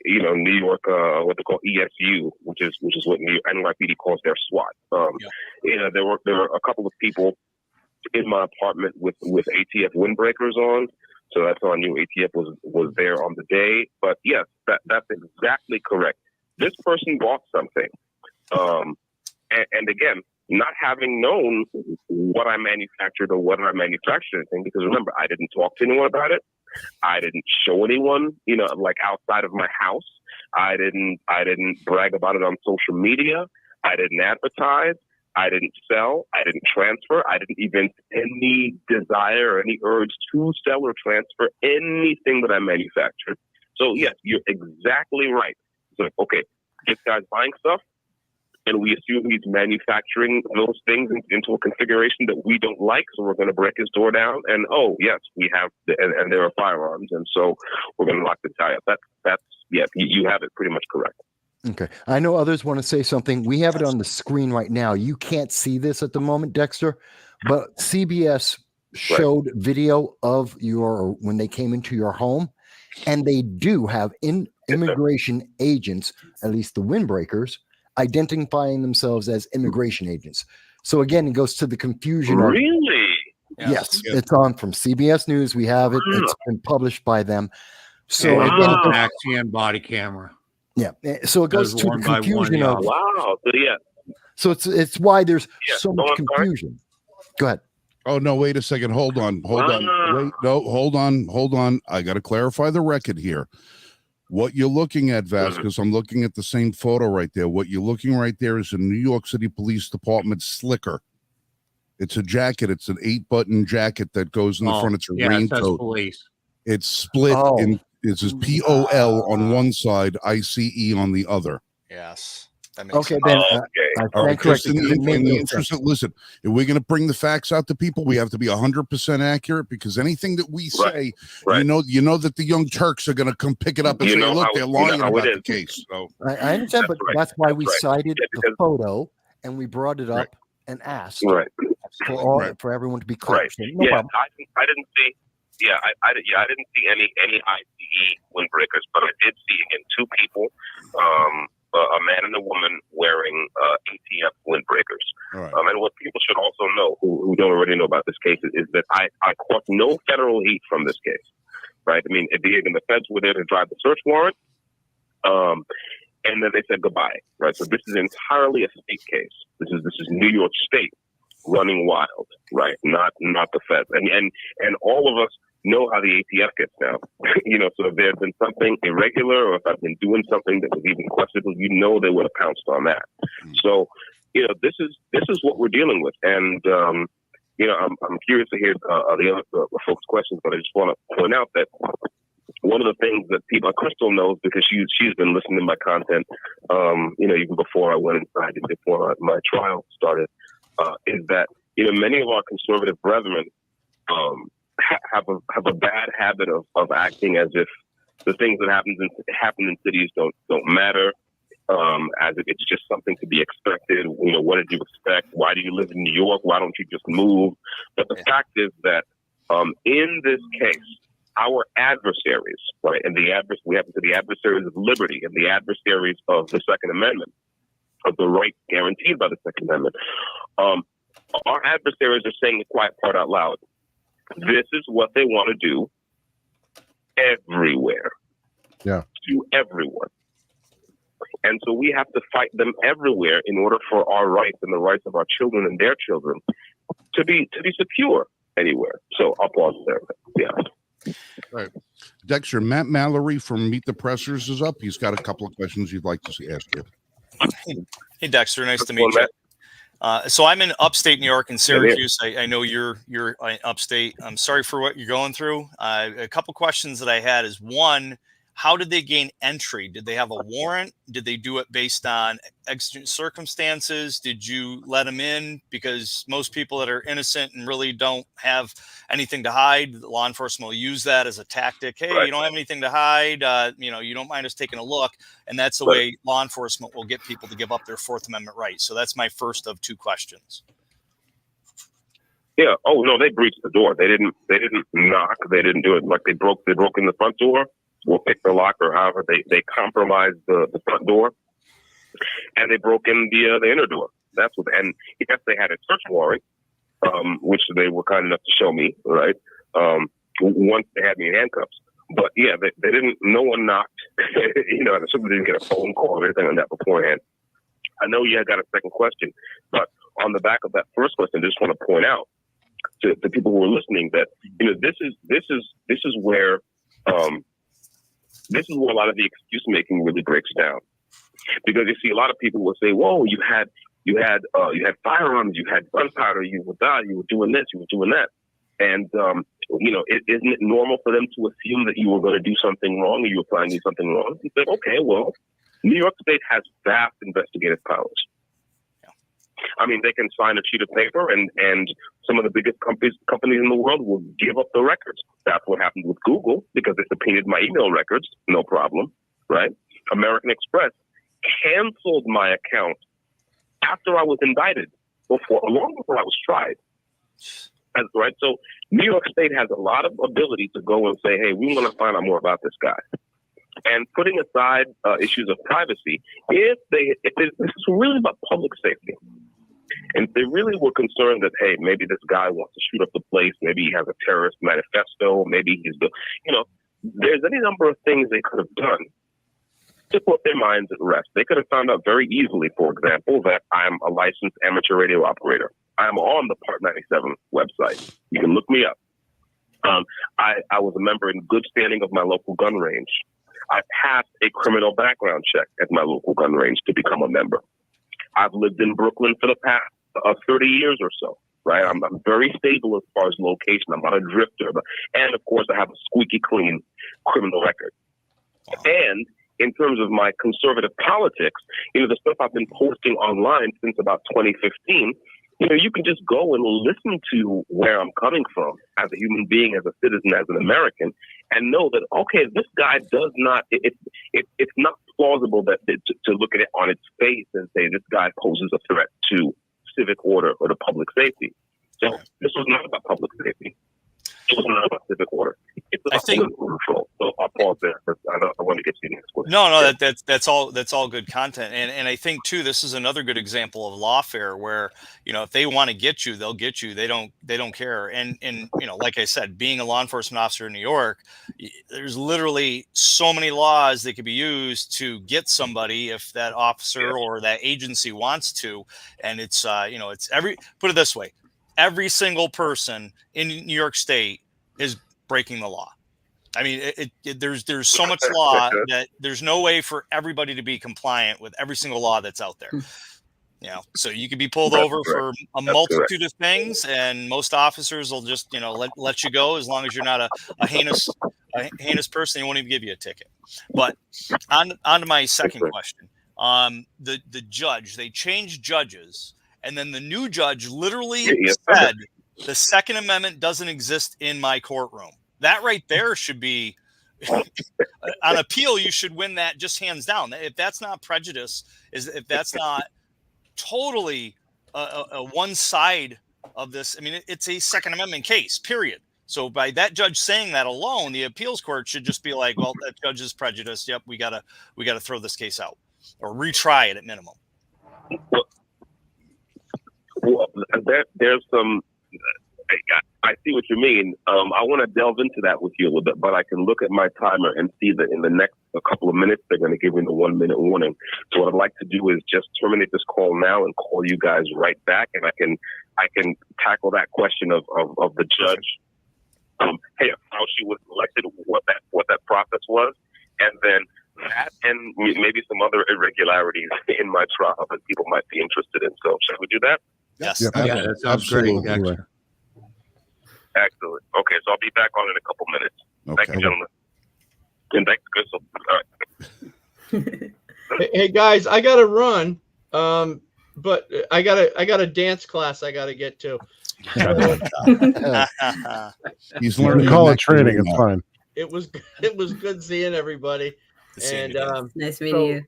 what they call ESU, which is what NYPD calls their SWAT. There were a couple of people in my apartment with ATF windbreakers on, so that's how I knew ATF was there on the day. But yes, that's exactly correct. This person bought something, and again, not having known what I manufactured or what I manufactured, because remember, I didn't talk to anyone about it. I didn't show anyone, like outside of my house. I didn't brag about it on social media. I didn't advertise. I didn't sell. I didn't transfer. I didn't even any desire or any urge to sell or transfer anything that I manufactured. So yes, you're exactly right. So okay, this guy's buying stuff, and we assume he's manufacturing those things into a configuration that we don't like, so we're going to break his door down. And oh yes, we have, and there are firearms, and so we're going to lock this guy up. That's you have it pretty much correct. Okay, I know others want to say something. We have it on the screen right now. You can't see this at the moment, Dexter, but CBS showed video of when they came into your home, and they do have immigration agents, at least the windbreakers, identifying themselves as immigration agents. So again, it goes to the confusion. Really? Yes, it's on from CBS News. We have it. It's been published by them. So again, Axiom body camera. Yeah. So it goes to the confusion of wow. Yeah. So it's why there's so much confusion. Go ahead. Oh no! Wait a second. Hold on. Wait. No. Hold on. I got to clarify the record here. What you're looking at, Vasquez, I'm looking at the same photo right there. What you're looking right there is a New York City Police Department slicker. It's a jacket. It's an 8-button jacket that goes in the front. It's a raincoat. Police. It's split in. It says POL on one side, ICE on the other. Yes. Then in the interest of, listen, if we're going to bring the facts out to people, we have to be 100% accurate, because anything that we say, you know that the Young Turks are going to come pick it up and say, look, they're lying about the case. So I understand, but that's why we cited the photo and we brought it up and asked for everyone to be clear. Right. So no problem. I didn't see. Yeah, I didn't see any ICE windbreakers, but I did see again 2 people, a man and a woman wearing ATF windbreakers. Right. And what people should also know, who don't already know about this case, is that I caught no federal heat from this case. Right? I mean, the feds were there to drive the search warrant, and then they said goodbye. Right? So this is entirely a state case. This is New York State running wild, right? Not the feds. And all of us know how the ATF gets down. So if there's been something irregular, or if I've been doing something that was even questionable, they would have pounced on that. So, this is what we're dealing with. And I'm curious to hear the other folks' questions, but I just want to point out that one of the things that Crystal knows, because she's been listening to my content, even before I went inside and before my trial started, is that many of our conservative brethren have a bad habit of acting as if the things that happen in cities don't matter, as if it's just something to be expected. What did you expect? Why do you live in New York? Why don't you just move? But the fact is that in this case, our adversaries, right, and we happen to be adversaries of liberty and the adversaries of the Second Amendment, of the right guaranteed by the Second Amendment. Our adversaries are saying the quiet part out loud. This is what they want to do everywhere. Yeah. To everyone. And so we have to fight them everywhere in order for our rights and the rights of our children and their children to be secure anywhere. So I'll pause there. Yeah. Right. Dexter, Matt Mallory from Meet the Pressers is up. He's got a couple of questions he'd like to ask you. Hey, Dexter. Nice to meet you. So I'm in upstate New York in Syracuse. I know you're upstate. I'm sorry for what you're going through. A couple questions that I had is, one, how did they gain entry? Did they have a warrant? Did they do it based on exigent circumstances? Did you let them in? Because most people that are innocent and really don't have anything to hide, law enforcement will use that as a tactic. Hey, Right. you don't have anything to hide. You don't mind us taking a look. And that's the Right. way law enforcement will get people to give up their Fourth Amendment rights. So that's my first of two questions. Yeah. Oh no, they breached the door. They didn't knock. They didn't do it. Like they broke in the front door. Or picked the lock, or however they compromised the front door, and they broke in the inner door. That's what. And yes, they had a search warrant, which they were kind enough to show me. Right. Once they had me in handcuffs. But yeah, they didn't. No one knocked. You know, I certainly didn't get a phone call or anything on that beforehand. I know you had got a second question, but on the back of that first question, I just want to point out to the people who are listening that this is where this is where a lot of the excuse making really breaks down, because you see a lot of people will say, "Whoa, you had firearms, you had gunpowder, you were doing this, you were doing that," and isn't it normal for them to assume that you were going to do something wrong, or you were planning to do something wrong? You say, "Okay, well, New York State has vast investigative powers. I mean, they can sign a sheet of paper, and some of the biggest companies in the world will give up the records. That's what happened with Google, because they subpoenaed my email records, no problem, right? American Express canceled my account after I was indicted, long before I was tried. That's right. So New York State has a lot of ability to go and say, "Hey, we want to find out more about this guy." And putting aside issues of privacy, if this is really about public safety, and if they really were concerned that, hey, maybe this guy wants to shoot up the place, maybe he has a terrorist manifesto, maybe there's any number of things they could have done to put their minds at rest. They could have found out very easily, for example, that I'm a licensed amateur radio operator. I'm on the Part 97 website. You can look me up. I was a member in good standing of my local gun range. I passed a criminal background check at my local gun range to become a member. I've lived in Brooklyn for the past 30 years or so, right? I'm very stable as far as location. I'm not a drifter. And, of course, I have a squeaky clean criminal record. And in terms of my conservative politics, the stuff I've been posting online since about 2015, you can just go and listen to where I'm coming from as a human being, as a citizen, as an American, and know that, okay, this guy does not, it's not plausible that to look at it on its face and say this guy poses a threat to civic order or to public safety. So this was not about public safety. It was not about civic order. It's about political control. So I'll pause there. I want to get to the next question. No, that's all good content, and I think too, this is another good example of lawfare where if they want to get you, they'll get you. They don't care. And like I said, being a law enforcement officer in New York, there's literally so many laws that could be used to get somebody if that officer or that agency wants to. And it's put it this way. Every single person in New York State is breaking the law. I mean, there's so much law that there's no way for everybody to be compliant with every single law that's out there. So you could be pulled over for a multitude of things, and most officers will just let you go as long as you're not a heinous person. They won't even give you a ticket. But on to my second question. The judge, they changed judges. And then the new judge literally said the Second Amendment doesn't exist in my courtroom. That right there should be on appeal. You should win that just hands down. If that's not prejudice, if that's not totally a one side of this, I mean, it's a Second Amendment case, period. So by that judge saying that alone, the appeals court should just be like, well, that judge is prejudiced. Yep, we gotta throw this case out or retry it at minimum. Well, there's some. I see what you mean. I want to delve into that with you a little bit, but I can look at my timer and see that in the next couple of minutes they're going to give me the 1 minute warning. So what I'd like to do is just terminate this call now and call you guys right back, and I can tackle that question of the judge. Hey, how she was elected, what that process was, and then that, and maybe some other irregularities in my trial that people might be interested in. So shall we do that? Yes. Yeah, that sounds great. Excellent. Okay, so I'll be back on in a couple minutes. Okay. Thank you, gentlemen. And thanks, Crystal. All right. Hey guys, I gotta run. But I got a dance class I gotta get to. He's We learning. call the it training. It's Macarena. fine. It was good seeing everybody. And Nice meeting you.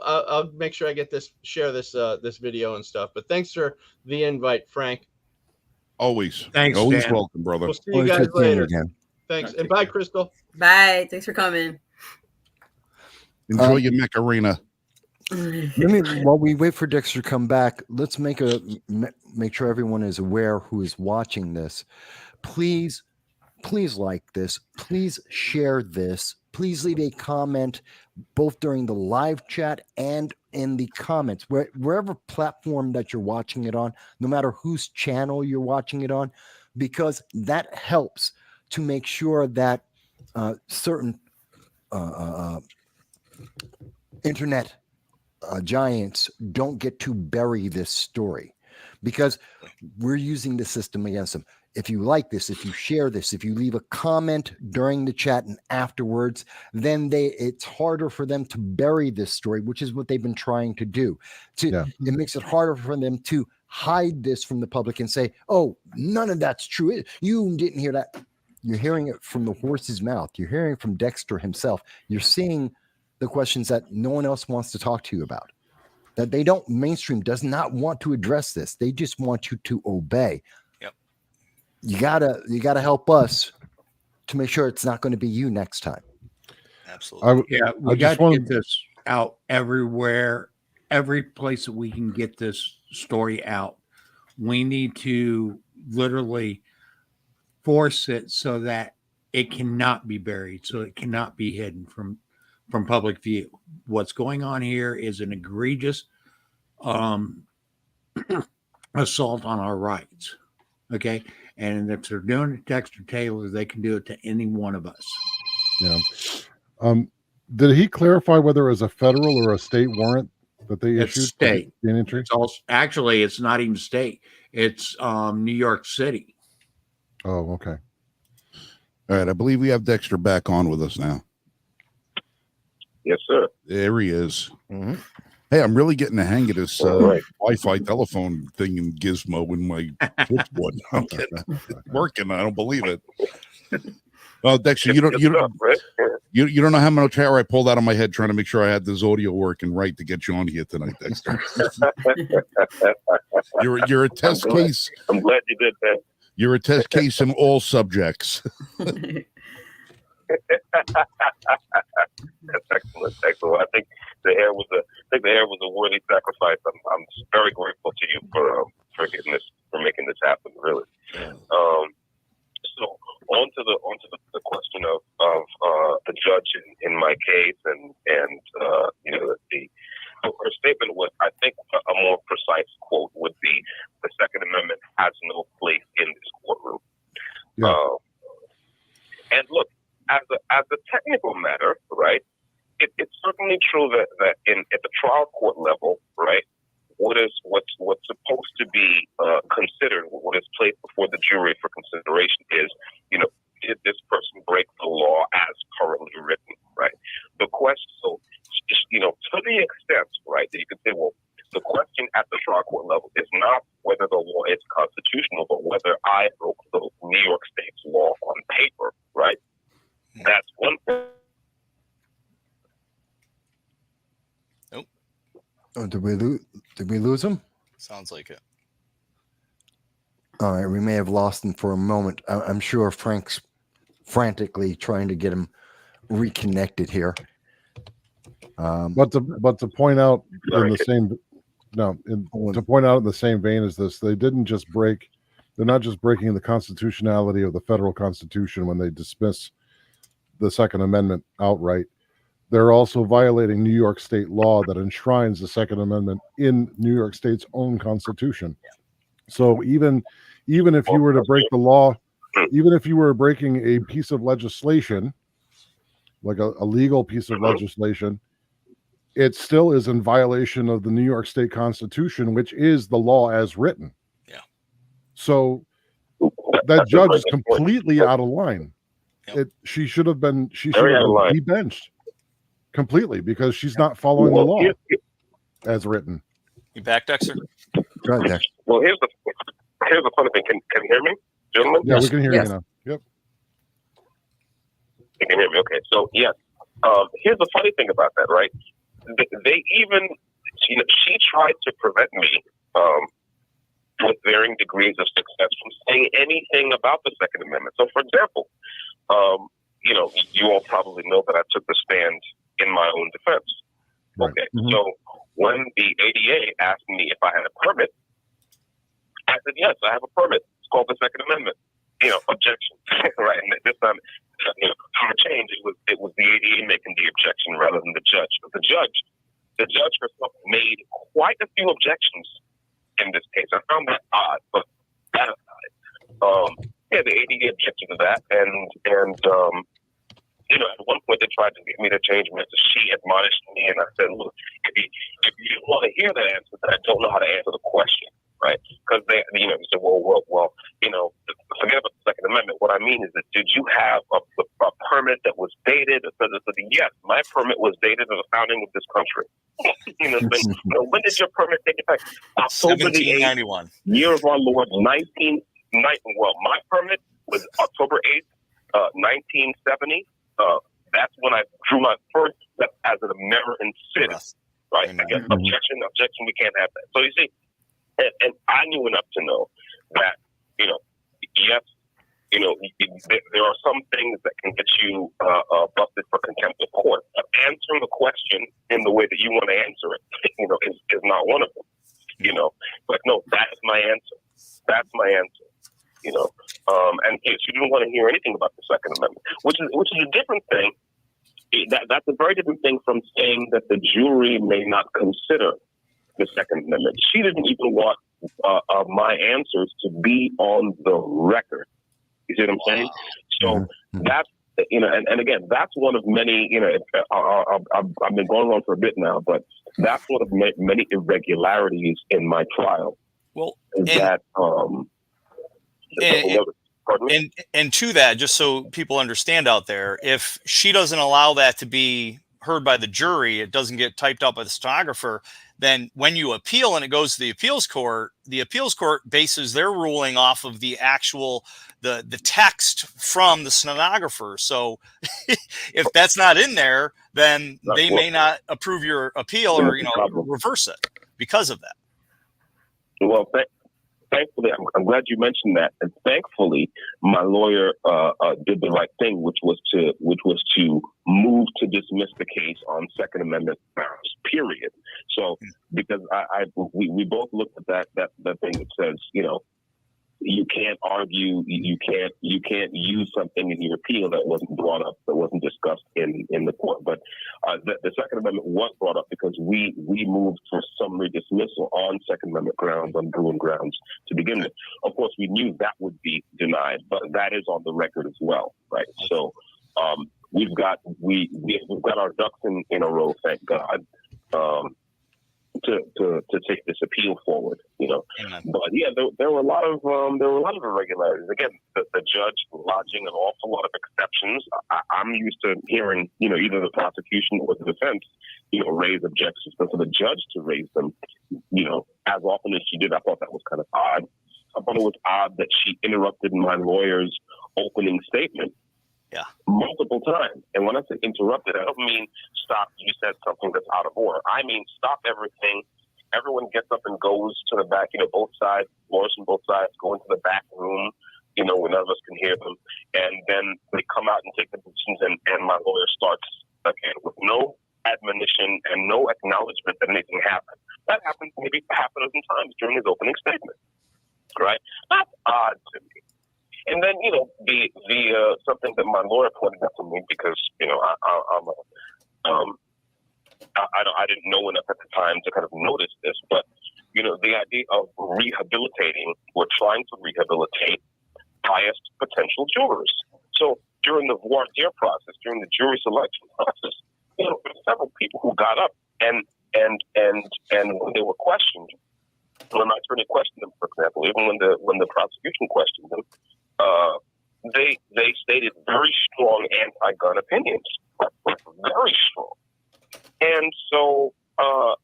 I'll make sure I get share this video and stuff. But thanks for the invite, Frank. Always. Thanks, Always Dan. welcome, brother. We'll see you Always guys good seeing you later. again. Thanks. And bye, Crystal. Bye. Thanks for coming. Enjoy your Macarena. While we wait for Dexter to come back, let's make sure everyone is aware who is watching this. Please like this. Please share this. Please leave a comment both during the live chat and in the comments, wherever platform that you're watching it on, no matter whose channel you're watching it on, because that helps to make sure that certain internet giants don't get to bury this story, because we're using the system against them. If you like this, if you share this, if you leave a comment during the chat and afterwards, then it's harder for them to bury this story, which is what they've been trying to do. It makes it harder for them to hide this from the public and say, oh, none of that's true. You didn't hear that. You're hearing it from the horse's mouth. You're hearing it from Dexter himself. You're seeing the questions that no one else wants to talk to you about, that they don't, mainstream does not want to address this. They just want you to obey. Yep. You gotta help us to make sure it's not going to be you next time. Absolutely. We got to get this out everywhere, every place that we can get this story out. We need to literally force it so that it cannot be buried, so it cannot be hidden from public view. What's going on here is an egregious assault on our rights. Okay. And if they're doing it to Dexter Taylor, they can do it to any one of us. Yeah. Did he clarify whether it was a federal or a state warrant that they It's issued? state. Entry? It's also, actually, it's not even state. It's New York City. Oh, okay. All right. I believe we have Dexter back on with us now. Yes, sir. There he is. Mm-hmm. Hey, I'm really getting the hang of this Right. Wi-Fi telephone thing in Gizmo in my switchboard. It's working. I don't believe it. Well, Dexter, you don't know how much hair I pulled out of my head trying to make sure I had this audio working right to get you on here tonight, Dexter. You're a test case. I'm glad you did that. You're a test case in all subjects. That's excellent. I think the hair was a worthy sacrifice. I'm very grateful to you for making this happen. Really. So on to the question of the judge in my case and her statement was, I think a more precise quote would be, the Second Amendment has no place in this courtroom. Yeah. And look, as a technical matter, right? It's certainly true that at the trial court level, right? What's supposed to be considered, what is placed before the jury for consideration is, did this person break the law as currently written, right? The question, so to the extent, right, that you could say, well, the question at the trial court level is not whether the law is constitutional, but whether I broke the New York State's law on paper, right? That's one thing. Nope. Oh, did we lose him? Sounds like it. All right, we may have lost him for a moment. I'm sure Frank's frantically trying to get him reconnected here. But to point out in the same to point out in the same vein as this, they're not just breaking the constitutionality of the federal Constitution when they dismiss the Second Amendment outright. They're also violating New York State law that enshrines the Second Amendment in New York State's own Constitution. So even if you were to break the law, even if you were breaking a piece of legislation, like a legal piece of legislation, it still is in violation of the New York State Constitution, which is the law as written. Yeah. So that judge is completely out of line. She should have been Very out of line. de-benched completely because she's not following the law as written. You back, Dexter? Go ahead, Dexter. Well, here's the funny thing. Can you hear me, gentlemen? Yeah, we can hear you now. Yep. You can hear me. Okay. So yes. Here's the funny thing about that, right? They even, she tried to prevent me with varying degrees of success from saying anything about the Second Amendment. So, for example, you all probably know that I took the stand in my own defense. Right. Okay. So when the ADA asked me if I had a permit, I said, yes, I have a permit. It's called the Second Amendment. Objection. Right. And this time, for a change, it was the ADA making the objection rather than the judge. But the judge herself made quite a few objections in this case. I found that odd, but that aside, the ADA objected to that, and at one point they tried to get me to change my answer. She admonished me, and I said, look, if you want to hear that answer, then I don't know how to answer the question, right? Because they said, well, forget about the Second Amendment. What I mean is that did you have a permit that was dated? Yes, my permit was dated at the founding of this country. When did your permit take effect? October 1791. Year of our Lord, 1990. Well, my permit was October 8th, 1970. That's when I drew my first step as an American citizen. Right? Again, objection, we can't have that. So you see, and I knew enough to know that, yes, there are some things that can get you busted for contempt of court. But answering the question in the way that you want to answer it, is not one of them. But no, that is my answer. That's my answer. And yes, you didn't want to hear anything about the Second Amendment, which is a different thing. That's a very different thing from saying that the jury may not consider the Second Amendment. She didn't even want my answers to be on the record. You see what I'm saying? So that's, and again, that's one of many, I've been going on for a bit now, but that's one of many irregularities in my trial. Well, and to that, just so people understand out there, if she doesn't allow that to be heard by the jury, it doesn't get typed up by the stenographer, then when you appeal and it goes to the appeals court bases their ruling off of the actual the text from the stenographer. So if that's not in there, then they may not approve your appeal or reverse it because of that. Well, thankfully, I'm glad you mentioned that, and thankfully, my lawyer did the right thing, which was to move to dismiss the case on Second Amendment grounds. Period. So, because we both looked at that thing that says, you can't argue, you can't use something in your appeal that wasn't brought up, that wasn't discussed in the court. But the Second Amendment was brought up because we moved for summary dismissal on Second Amendment grounds, on Bruin grounds to begin with. Of course, we knew that would be denied, but that is on the record as well, right? So we've got our ducks in a row, thank God. To take this appeal forward, But yeah, there were a lot of irregularities. Again, the judge lodging an awful lot of exceptions. I'm used to hearing, either the prosecution or the defense, raise objections, but for the judge to raise them, as often as she did, I thought that was kind of odd. I thought it was odd that she interrupted my lawyer's opening statement. Yeah. Multiple times. And when I say interrupted, I don't mean stop, you said something that's out of order. I mean stop everything. Everyone gets up and goes to the back, both sides, lawyers from both sides go into the back room, where none of us can hear them. And then they come out and take the positions, and my lawyer starts again with no admonition and no acknowledgement that anything happened. That happened maybe half a dozen times during his opening statement. Right? That's odd to me. And then, the something that my lawyer pointed out to me, because I didn't know enough at the time to kind of notice this, but the idea of rehabilitating, we're trying to rehabilitate biased potential jurors. So during the voir dire process, during the jury selection process, there were several people who got up and when they were questioned, when my attorney questioned them, for example, even when the prosecution questioned them. they stated very strong anti-gun opinions, very strong. And so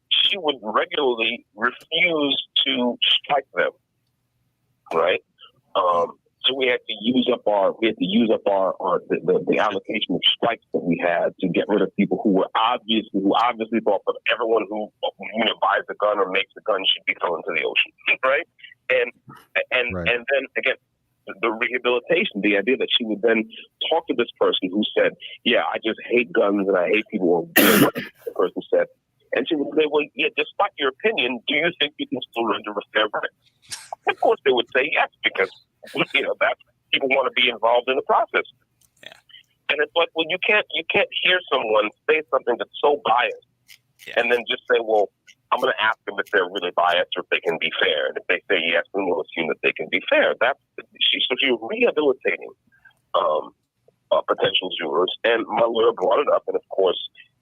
she would regularly refuse to strike them, right? So we had to use up the allocation of strikes that we had to get rid of people who obviously thought that everyone who buys a gun or makes a gun should be thrown into the ocean, right? And then again, the rehabilitation, the idea that she would then talk to this person who said, "Yeah, I just hate guns and I hate people," or what the person said, and she would say, "Well, yeah, despite your opinion, do you think you can still render a fair verdict?" Of course, they would say yes, because that people want to be involved in the process. Yeah. And it's like, well, you can't hear someone say something that's so biased, and then just say, "Well, I'm going to ask them if they're really biased or if they can be fair." And if they say yes, then we'll assume that they can be fair. So she's rehabilitating potential jurors. And my lawyer brought it up, and of course,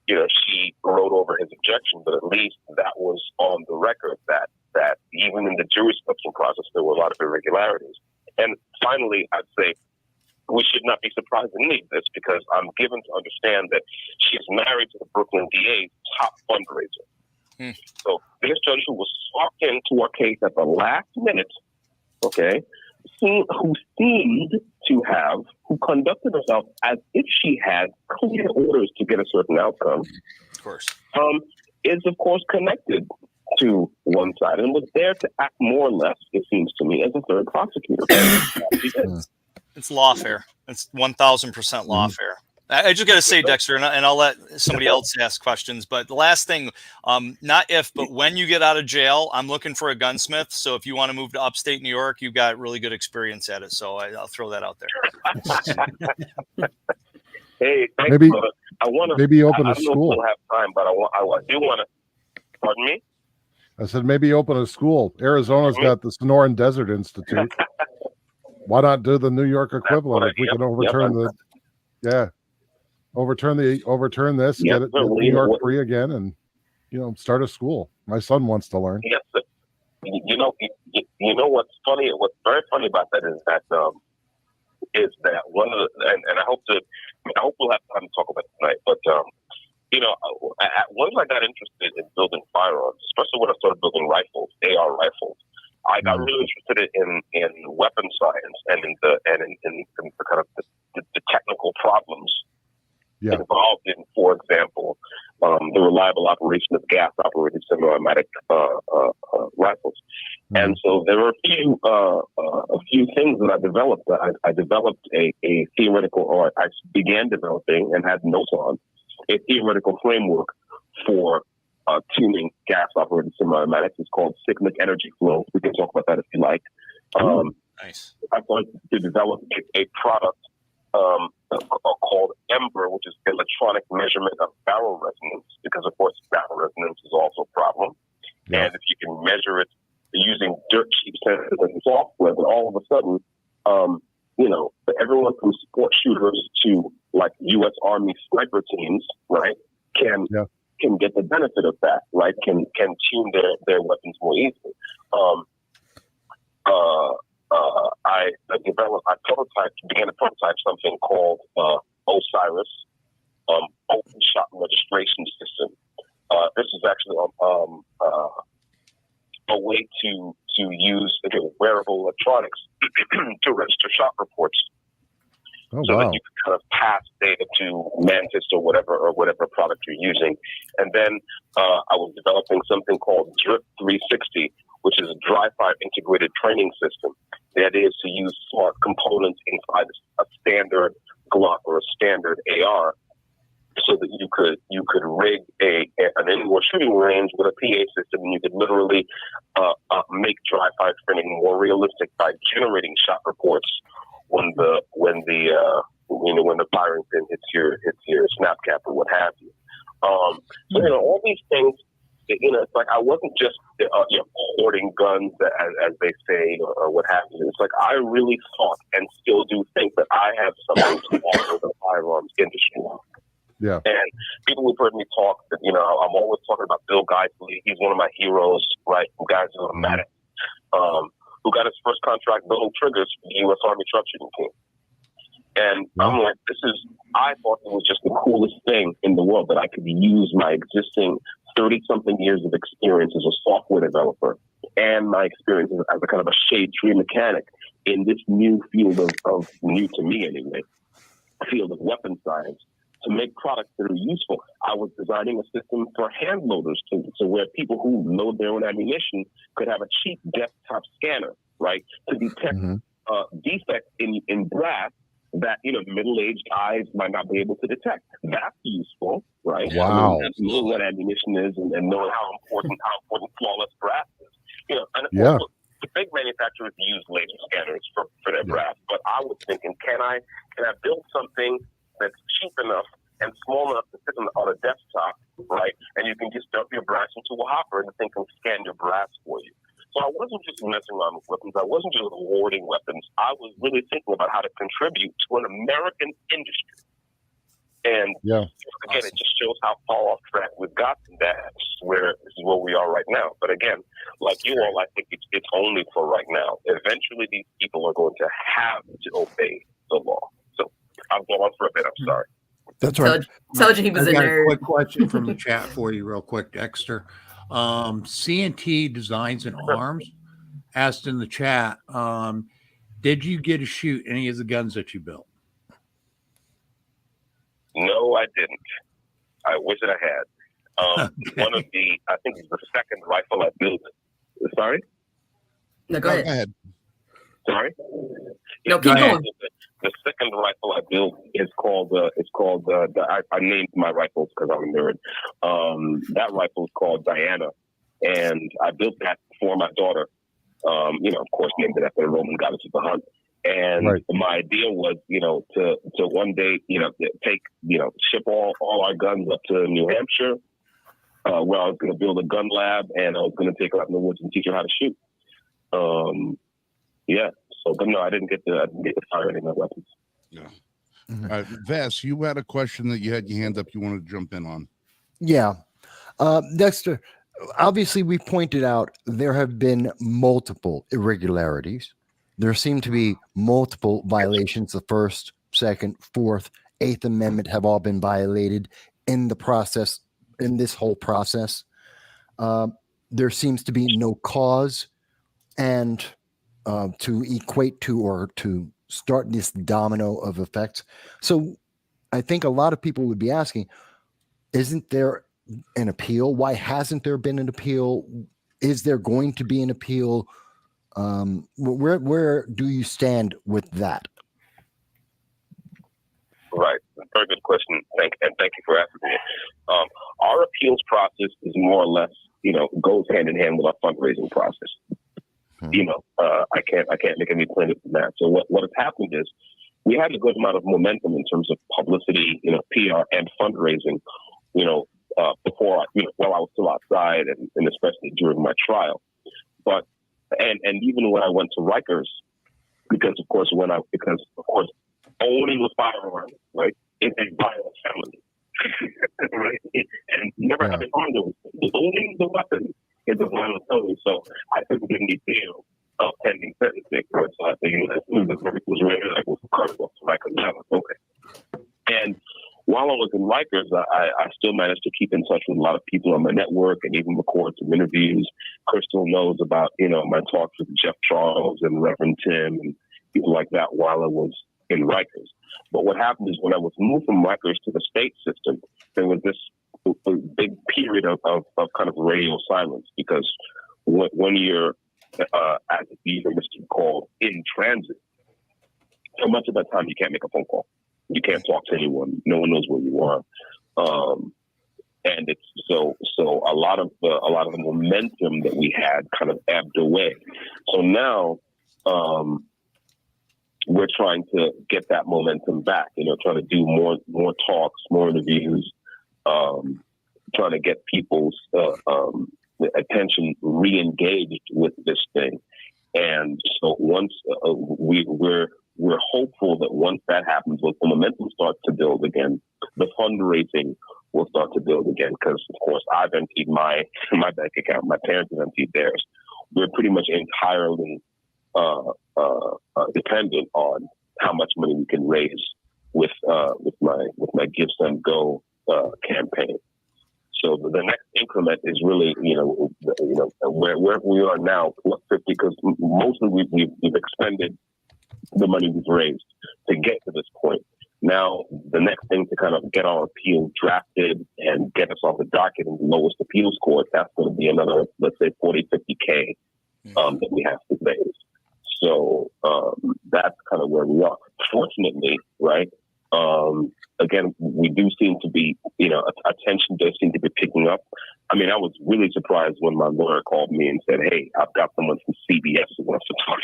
she wrote over his objection, but at least that was on the record that even in the jury selection process, there were a lot of irregularities. And finally, I'd say we should not be surprised in any of this, because I'm given to understand that she's married to the Brooklyn DA's top fundraiser. So this judge, who was swapped into our case at the last minute, who conducted herself as if she had clear orders to get a certain outcome, of course, is of course connected to one side and was there to act more or less, it seems to me, as a third prosecutor. It's lawfare. It's 1,000% lawfare. I just got to say, Dexter, and I'll let somebody else ask questions, but the last thing, not if, but when you get out of jail, I'm looking for a gunsmith. So if you want to move to upstate New York, you've got really good experience at it. So I'll throw that out there. Hey, thanks, maybe, brother. I want to maybe open a I school. don't have time, but I do want to. Pardon me? I said maybe open a school. Arizona's got the Sonoran Desert Institute. Why not do the New York equivalent if we can overturn overturn this, get New York free again, and start a school. My son wants to learn. Yes, you know what's funny? What's very funny about that is that one of the, and I hope we'll have time to talk about it tonight. But once I got interested in building firearms, especially when I started building rifles, AR rifles, I got really interested in weapon science and in the kind of the technical problems involved in, for example, the reliable operation of gas-operated semi-automatic rifles. And so there were a few things that I developed. I developed a theoretical, or I began developing and had notes on a theoretical framework for tuning gas-operated semi-automatics. It's called cyclic energy flow. We can talk about that if you like. Nice. I wanted to develop a product called EMBER, which is electronic measurement of barrel resonance, because of course barrel resonance is also a problem. Yeah. And if you can measure it using dirt cheap sensors and software, then all of a sudden, everyone from sport shooters to like U.S. Army sniper teams, right, can get the benefit of that, right? Can tune their weapons more easily. I began to prototype something called Osiris, Open Shot Registration System. This is actually a way to use wearable electronics to register shot reports. That you can kind of pass data to Mantis or whatever product you're using. And then I was developing something called Drip 360, which is a dry-fire integrated training system. The idea is to use smart components inside a standard Glock or a standard AR, so that you could rig an indoor shooting range with a PA system, and you could literally make dry-fire training more realistic by generating shot reports when the firing pin hits your snap cap or what have you. So all these things. It's like I wasn't just hoarding guns, as they say, or what have you. It's like I really thought and still do think that I have something to offer the firearms industry. Yeah. And people who've heard me talk, I'm always talking about Bill Geisley. He's one of my heroes, right? From Guys Who Are Maddox, who got his first contract building triggers for the U.S. Army sharpshooting team. And I'm like, I thought it was just the coolest thing in the world that I could use my existing 30-something years of experience as a software developer and my experience as a kind of a shade tree mechanic in this new field of new to me anyway, field of weapon science, to make products that are useful. I was designing a system for hand loaders to where people who load their own ammunition could have a cheap desktop scanner, right, to detect defects in brass that, middle-aged eyes might not be able to detect. That's useful, right? Wow. Knowing what ammunition is and knowing how important flawless brass is. And Yeah. also, the big manufacturers use laser scanners for their brass, but I was thinking, can I build something that's cheap enough and small enough to sit on a desktop, right? And you can just dump your brass into a hopper and the thing can scan your brass for you. So I wasn't just messing around with weapons. I wasn't just hoarding weapons. I was really thinking about how to contribute to an American industry. And again, it just shows how far off track we've gotten. This is where we are right now. But again, like you all, I think it's only for right now. Eventually, these people are going to have to obey the law. So I've gone on for a bit. I'm sorry. That's right. Told you he was I a got nerd. a quick question from the chat for you, real quick, Dexter. C&T Designs and Arms asked in the chat, did you get to shoot any of the guns that you built? No, I didn't. I wish that I had. One of I think it's the second rifle I built. Sorry? No, go ahead. Sorry? No, keep going. The second rifle I built is called. I named my rifles because I'm a nerd. That rifle is called Diana, and I built that for my daughter. Of course, named it after the Roman goddess of the hunt. And my idea was, to one day, take, ship all our guns up to New Hampshire, where I was going to build a gun lab, and I was going to take her out in the woods and teach her how to shoot. But no, I didn't get to fire any of my weapons. Yeah. Vass, you had a question that you had your hand up. You wanted to jump in on? Yeah. Dexter, obviously we pointed out there have been multiple irregularities. There seem to be multiple violations. The First, Second, Fourth, Eighth Amendment have all been violated in the process, in this whole process. There seems to be no cause and to equate to or to start this domino of effects. So I think a lot of people would be asking, isn't there an appeal? Why hasn't there been an appeal? Is there going to be an appeal? Where do you stand with that? Right. Very good question. Thank you for asking me. Our appeals process is more or less, goes hand in hand with our fundraising process. I can't make any plainer than that. So what has happened is we had a good amount of momentum in terms of publicity, PR and fundraising, before, while I was still outside and especially during my trial. But, and even when I went to Rikers, because of course, owning a firearm, right, is a violent felony. Right? And never having armed them, owning the weapon is a violent felony. So I took a big deal of pending sentencing. Right? So I think as soon as the verdict was ready, I was comfortable to Rikers. Now it's okay. And while I was in Rikers, I still managed to keep in touch with a lot of people on my network and even record some interviews. Crystal knows about, my talks with Jeff Charles and Reverend Tim and people like that while I was in Rikers. But what happened is when I was moved from Rikers to the state system, there was this big period of kind of radio silence because when you're at the university called in transit, so much of that time you can't make a phone call. You can't talk to anyone. No one knows where you are. And it's so a lot of the momentum that we had kind of ebbed away. So now we're trying to get that momentum back, trying to do more talks, more interviews, trying to get people's attention re-engaged with this thing. And so once we're hopeful that once that happens, once the momentum starts to build again, the fundraising will start to build again. Because of course, I've emptied my bank account, my parents have emptied theirs. We're pretty much entirely dependent on how much money we can raise with my Give Some Go campaign. So the next increment is really, where we are now, plus 50, because mostly we've expended the money we've raised to get to this point. Now, the next thing to kind of get our appeal drafted and get us off the docket in the lowest appeals court, that's going to be another, let's say, 40, 50K that we have to raise. So that's kind of where we are. Fortunately, right? Again, we do seem to be, attention does seem to be picking up. I mean, I was really surprised when my lawyer called me and said, "Hey, I've got someone from CBS who wants to talk."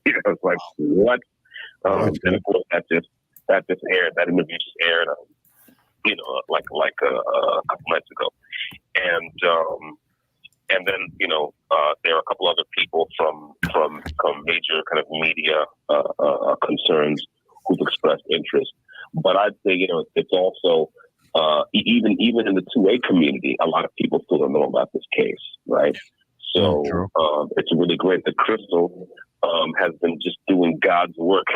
I was like, "What?" And of course, that just aired. That interview just aired, like a couple nights ago, and then there are a couple other people from major kind of media concerns who've expressed interest. But I'd say, it's also, even in the 2A community, a lot of people still don't know about this case, right? So it's really great that Crystal has been just doing God's work,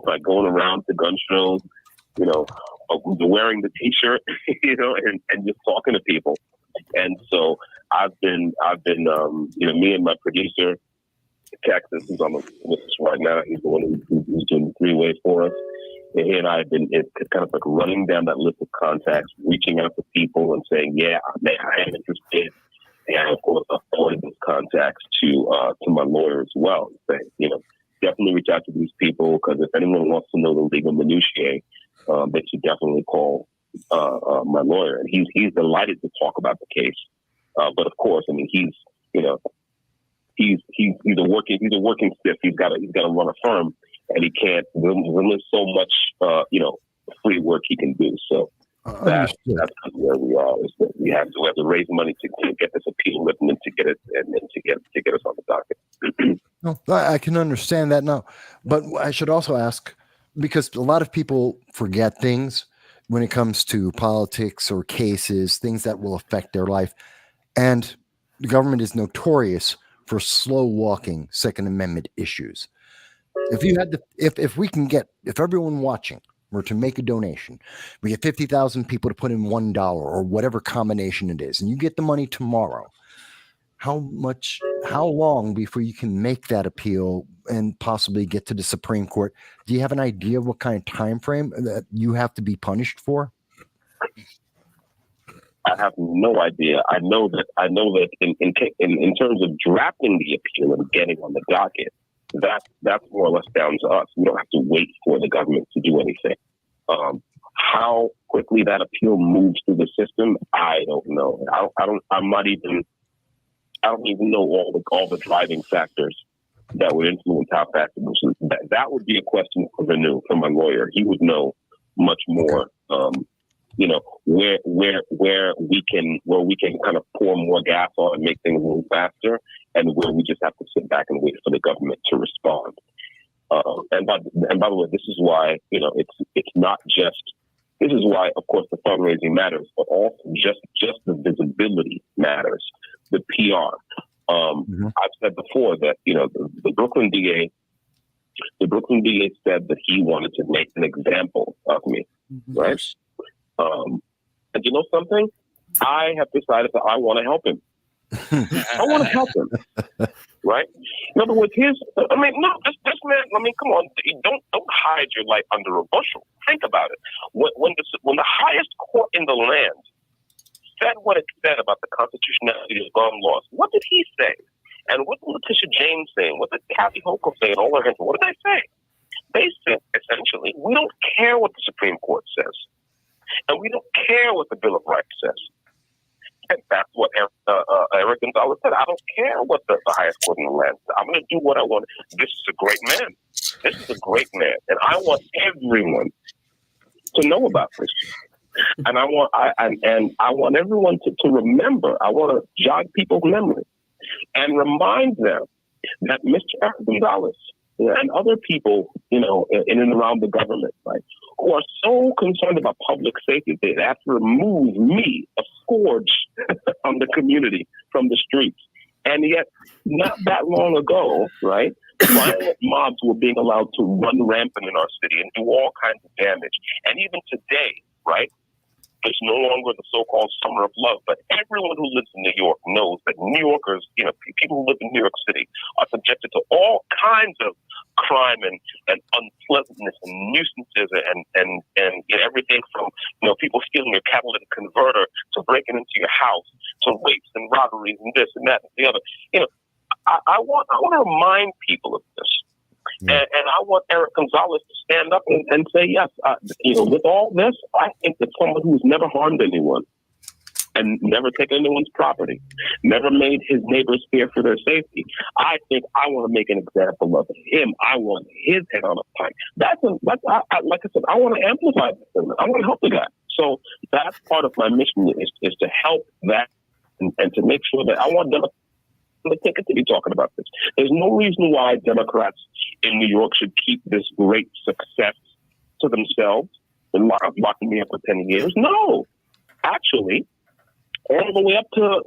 by going around to gun shows, wearing the T-shirt, and just talking to people. And so I've been, me and my producer, Cactus, who's on with us right now, he's the one who's doing the 3-way for us. And he and I have been kind of like running down that list of contacts, reaching out to people and saying, "Yeah, I am interested." And of course, I forwarded those contacts to my lawyer as well. Saying, definitely reach out to these people, because if anyone wants to know the legal minutiae, they should definitely call my lawyer. And he's delighted to talk about the case. But of course, I mean, he's a working stiff. He's got to run a firm. And he can't. There's only so much, free work he can do. So that's where we are. Is that we have to raise money to get this appeal written and to get it to get us on the docket. No, I can understand that now, but I should also ask, because a lot of people forget things when it comes to politics or cases, things that will affect their life, and the government is notorious for slow walking Second Amendment issues. If everyone watching were to make a donation, we get 50,000 people to put in $1 or whatever combination it is, and you get the money tomorrow, how long before you can make that appeal and possibly get to the Supreme Court? Do you have an idea of what kind of time frame that you have to be punished for? I have no idea. I know that in terms of drafting the appeal and getting on the docket, that's more or less down to us. We don't have to wait for the government to do anything. How quickly that appeal moves through the system, I don't know. I don't even know all the driving factors that would influence how fast it moves. That would be a question for from my lawyer. He would know much more. Where we can kind of pour more gas on and make things move faster, and where we just have to sit back and wait for the government to respond. And by the way, this is why it's not just. This is why, of course, the fundraising matters, but also just the visibility matters, the PR. I've said before that the Brooklyn DA said that he wanted to make an example of me, right? And you know something? I have decided that I want to help him. I want to help him, right? In other words, this man. Come on, don't hide your light under a bushel. Think about it. When the highest court in the land said what it said about the constitutionality of gun laws, what did he say? And what did Letitia James say? What did Kathy Hochul say? And all of them. What did they say? They said essentially, we don't care what the Supreme Court says. And we don't care what the Bill of Rights says. And that's what Eric Gonzalez said. I don't care what the highest court in the land says. I'm going to do what I want. This is a great man. This is a great man. And I want everyone to know about this. And I want everyone to remember. I want to jog people's memory and remind them that Mr. Eric Gonzalez and other people, in and around the government, right, who are so concerned about public safety, they have to remove me, a scourge from the community, from the streets. And yet, not that long ago, right, violent mobs were being allowed to run rampant in our city and do all kinds of damage. And even today, right? It's no longer the so-called summer of love, but everyone who lives in New York knows that New Yorkers, people who live in New York City are subjected to all kinds of crime and unpleasantness and nuisances and everything from, people stealing your catalytic converter to breaking into your house to rapes and robberies and this and that and the other. I want to remind people of this. Yeah. And I want Eric Gonzalez to stand up and say, yes, with all this, I think that someone who's never harmed anyone and never taken anyone's property, never made his neighbors fear for their safety, I think I want to make an example of him. I want his head on a pike. Like I said, I want to amplify this. I want to help the guy. So that's part of my mission is to help that and to make sure that I want them to continue talking about this. There's no reason why Democrats in New York should keep this great success to themselves and locking me up for 10 years. No, actually, all the way up to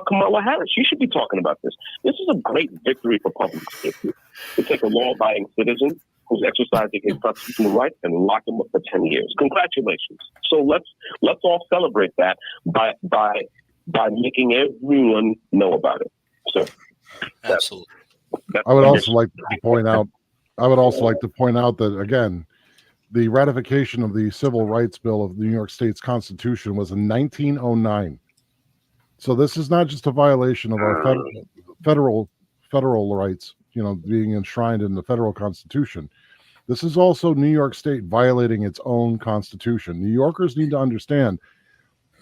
Kamala Harris. She should be talking about this. This is a great victory for public safety. To take a law-abiding citizen who's exercising his constitutional rights and lock him up for 10 years. Congratulations. So let's all celebrate that by making everyone know about it. So absolutely. I would also like to point out that, again, the ratification of the Civil Rights Bill of the New York State's Constitution was in 1909. So this is not just a violation of our federal rights, being enshrined in the federal Constitution. This is also New York State violating its own Constitution. New Yorkers need to understand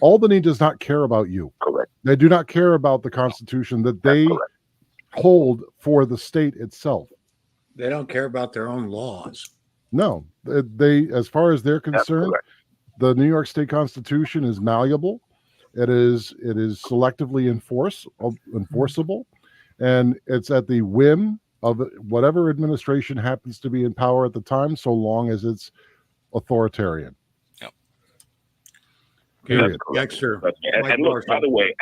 Albany does not care about you. Correct. They do not care about the Constitution that they hold for the state itself. They don't care about their own laws. No, they, as far as they're concerned, the New York State Constitution is malleable. It is selectively enforceable, and it's at the whim of whatever administration happens to be in power at the time, so long as it's authoritarian. Period. Dexter. And look, by the way,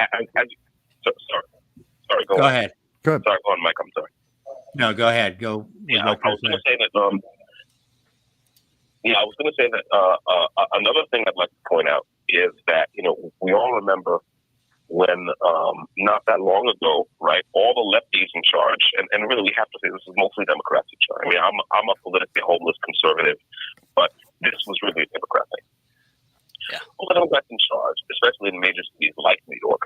sorry, go ahead. Go ahead. Sorry, go on, Mike. I'm sorry. No, go ahead. Go. Yeah, I was going to say that. I was going to say that another thing I'd like to point out is that we all remember when not that long ago, right? All the lefties in charge, and really we have to say this is mostly Democrats in charge. I mean, I'm a politically homeless conservative, but this was really a Democrat thing. Yeah. All the Democrats in charge, especially in major cities like New York,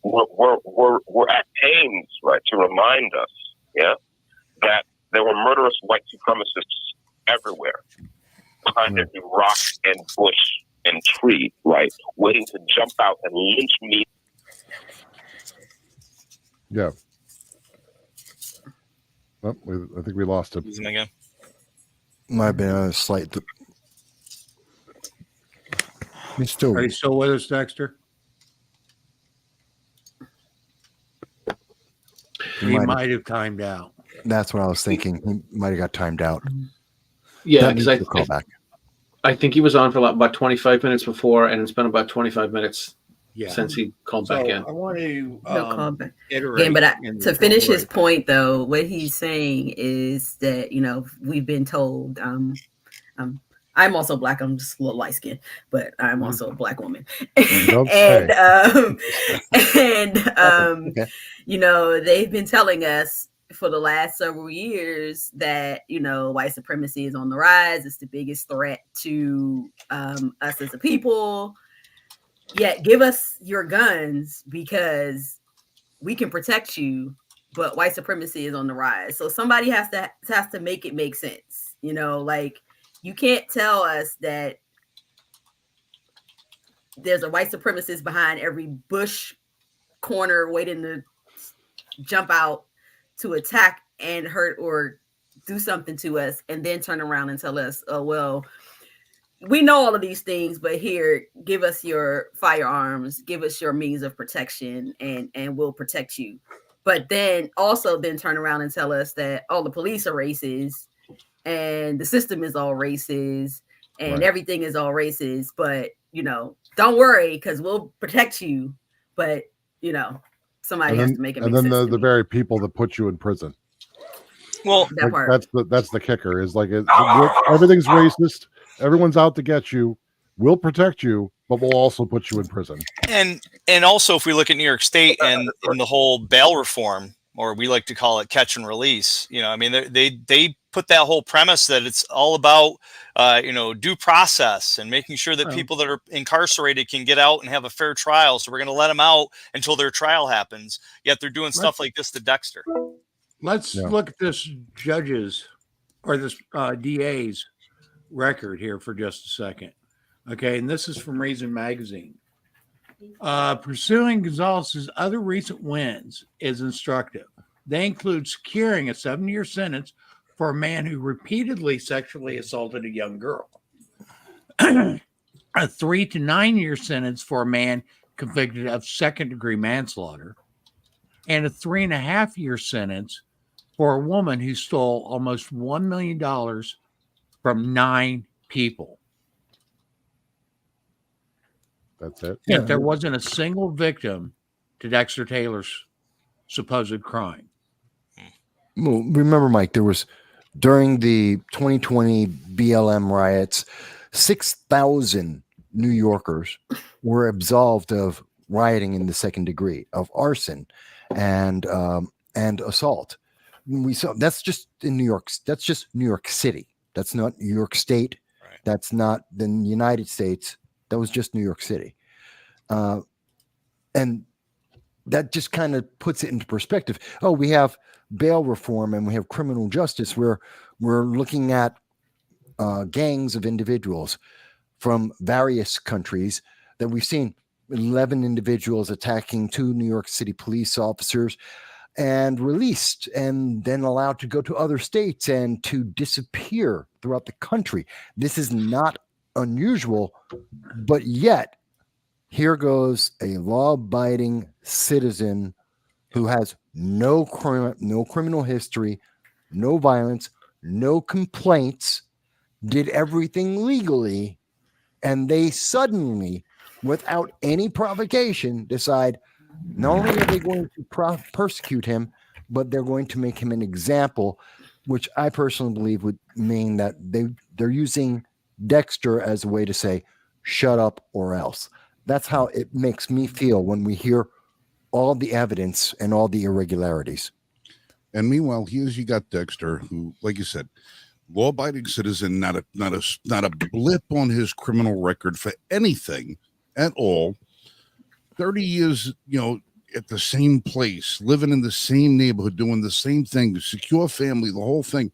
we're at pains, right, to remind us, that there were murderous white supremacists everywhere, behind every rock and bush and tree, right, waiting to jump out and lynch me. Yeah. Oh, I think we lost him. Lose him again. Might have been a slight. Are you still with us, Dexter? He might have timed out. That's what I was thinking. He might have got timed out. Yeah, because I think he was on for about 25 minutes before, and it's been about 25 minutes since he called back in. I want to iterate. But to finish his point, though, what he's saying is that we've been told. I'm also Black. I'm just a little light skinned, but I'm also a Black woman. and they've been telling us for the last several years that white supremacy is on the rise. It's the biggest threat to us as a people. Yet give us your guns because we can protect you, but white supremacy is on the rise. So somebody has to make it make sense. You can't tell us that there's a white supremacist behind every bush corner waiting to jump out to attack and hurt or do something to us, and then turn around and tell us, oh, well, we know all of these things, but here, give us your firearms, give us your means of protection, and we'll protect you. But then turn around and tell us that all the police are racist and the system is all racist and everything is all racist. But, don't worry because we'll protect you. But, somebody has to make it make sense. And then the very people that put you in prison. Well, That part. That's the kicker. Is like everything's racist. Everyone's out to get you. We'll protect you, but we'll also put you in prison. and also, if we look at New York State and in the whole bail reform, or we like to call it catch and release, I mean, they put that whole premise that it's all about due process and making sure that people that are incarcerated can get out and have a fair trial. So we're going to let them out until their trial happens. Yet they're doing stuff like this to Dexter. Let's look at this judge's or this DA's record here for just a second. Okay, and this is from Reason Magazine. Pursuing Gonzalez's other recent wins is instructive. They include securing a 7-year sentence for a man who repeatedly sexually assaulted a young girl, a 3 to 9 year sentence for a man convicted of second-degree manslaughter, and a 3.5 year sentence for a woman who stole almost $1 million from 9 people. That's it. Yet there wasn't a single victim to Dexter Taylor's supposed crime. Well, remember, Mike, there was during the 2020 BLM riots, 6,000 New Yorkers were absolved of rioting in the second degree, of arson and assault. We saw that's just in New York. That's just New York City. That's not New York State. Right. That's not the United States. That was just New York City. And that just kind of puts it into perspective. Oh, we have bail reform and we have criminal justice where we're looking at gangs of individuals from various countries that we've seen 11 individuals attacking 2 New York City police officers and released and then allowed to go to other states and to disappear throughout the country. This is not unusual, but yet here goes a law-abiding citizen who has no criminal history, no violence, no complaints, did everything legally, and they suddenly, without any provocation, decide not only are they going to persecute him, but they're going to make him an example, which I personally believe would mean that they're using Dexter as a way to say, shut up or else. That's how it makes me feel when we hear all the evidence and all the irregularities. And meanwhile, here's you got Dexter, who, like you said, law-abiding citizen, not a blip on his criminal record for anything at all. 30 years, at the same place, living in the same neighborhood, doing the same thing, secure family, the whole thing.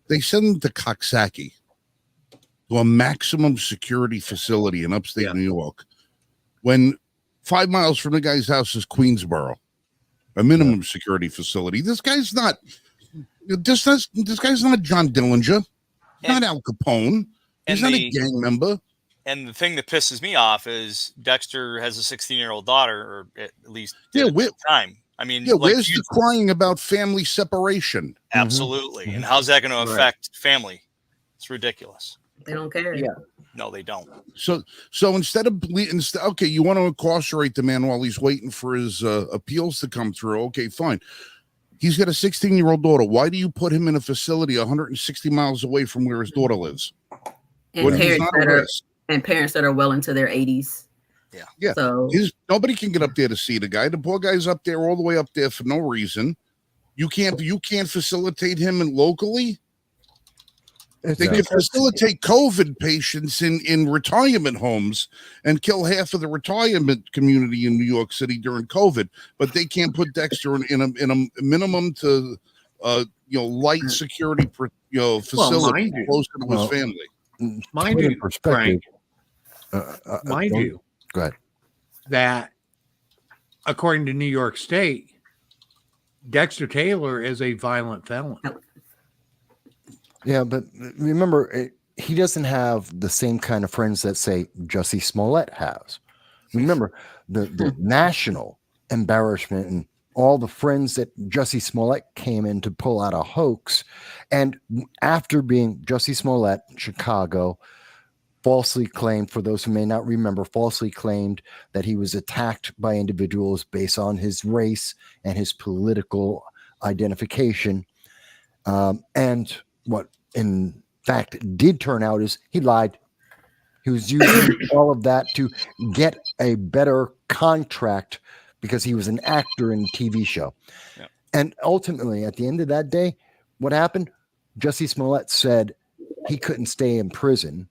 They send him to Coxsackie, to a maximum security facility in upstate New York, when 5 miles from the guy's house is Queensboro, a minimum security facility. This guy's not John Dillinger, not Al Capone. He's not a gang member. And the thing that pisses me off is Dexter has a 16-year-old daughter, or at least at the time. I mean, where's the crying about family separation? Absolutely. And how's that going to affect family? It's ridiculous. They don't care. Yeah. No, they don't. So instead of okay, you want to incarcerate the man while he's waiting for his appeals to come through. Okay, fine. He's got a 16-year-old daughter. Why do you put him in a facility 160 miles away from where his daughter lives? And parents that are well into their 80s. Yeah. So nobody can get up there to see the guy. The poor guy's up there, all the way up there for no reason. You can't facilitate him locally. They can facilitate COVID patients in retirement homes and kill half of the retirement community in New York City during COVID, but they can't put Dexter in a minimum to light security facility closer to his family. Mind you, perspective. Mind you, go ahead. That according to New York State, Dexter Taylor is a violent felon. Yeah, but remember, he doesn't have the same kind of friends that, say, Jussie Smollett has. Remember, the national embarrassment and all the friends that Jussie Smollett came in to pull out a hoax. And after being Jussie Smollett, Chicago, falsely claimed, for those who may not remember, falsely claimed that he was attacked by individuals based on his race and his political identification. And what in fact did turn out is he lied. He was using all of that to get a better contract because he was an actor in a TV show. Yep. And ultimately, at the end of that day, what happened? Jussie Smollett said he couldn't stay in prison,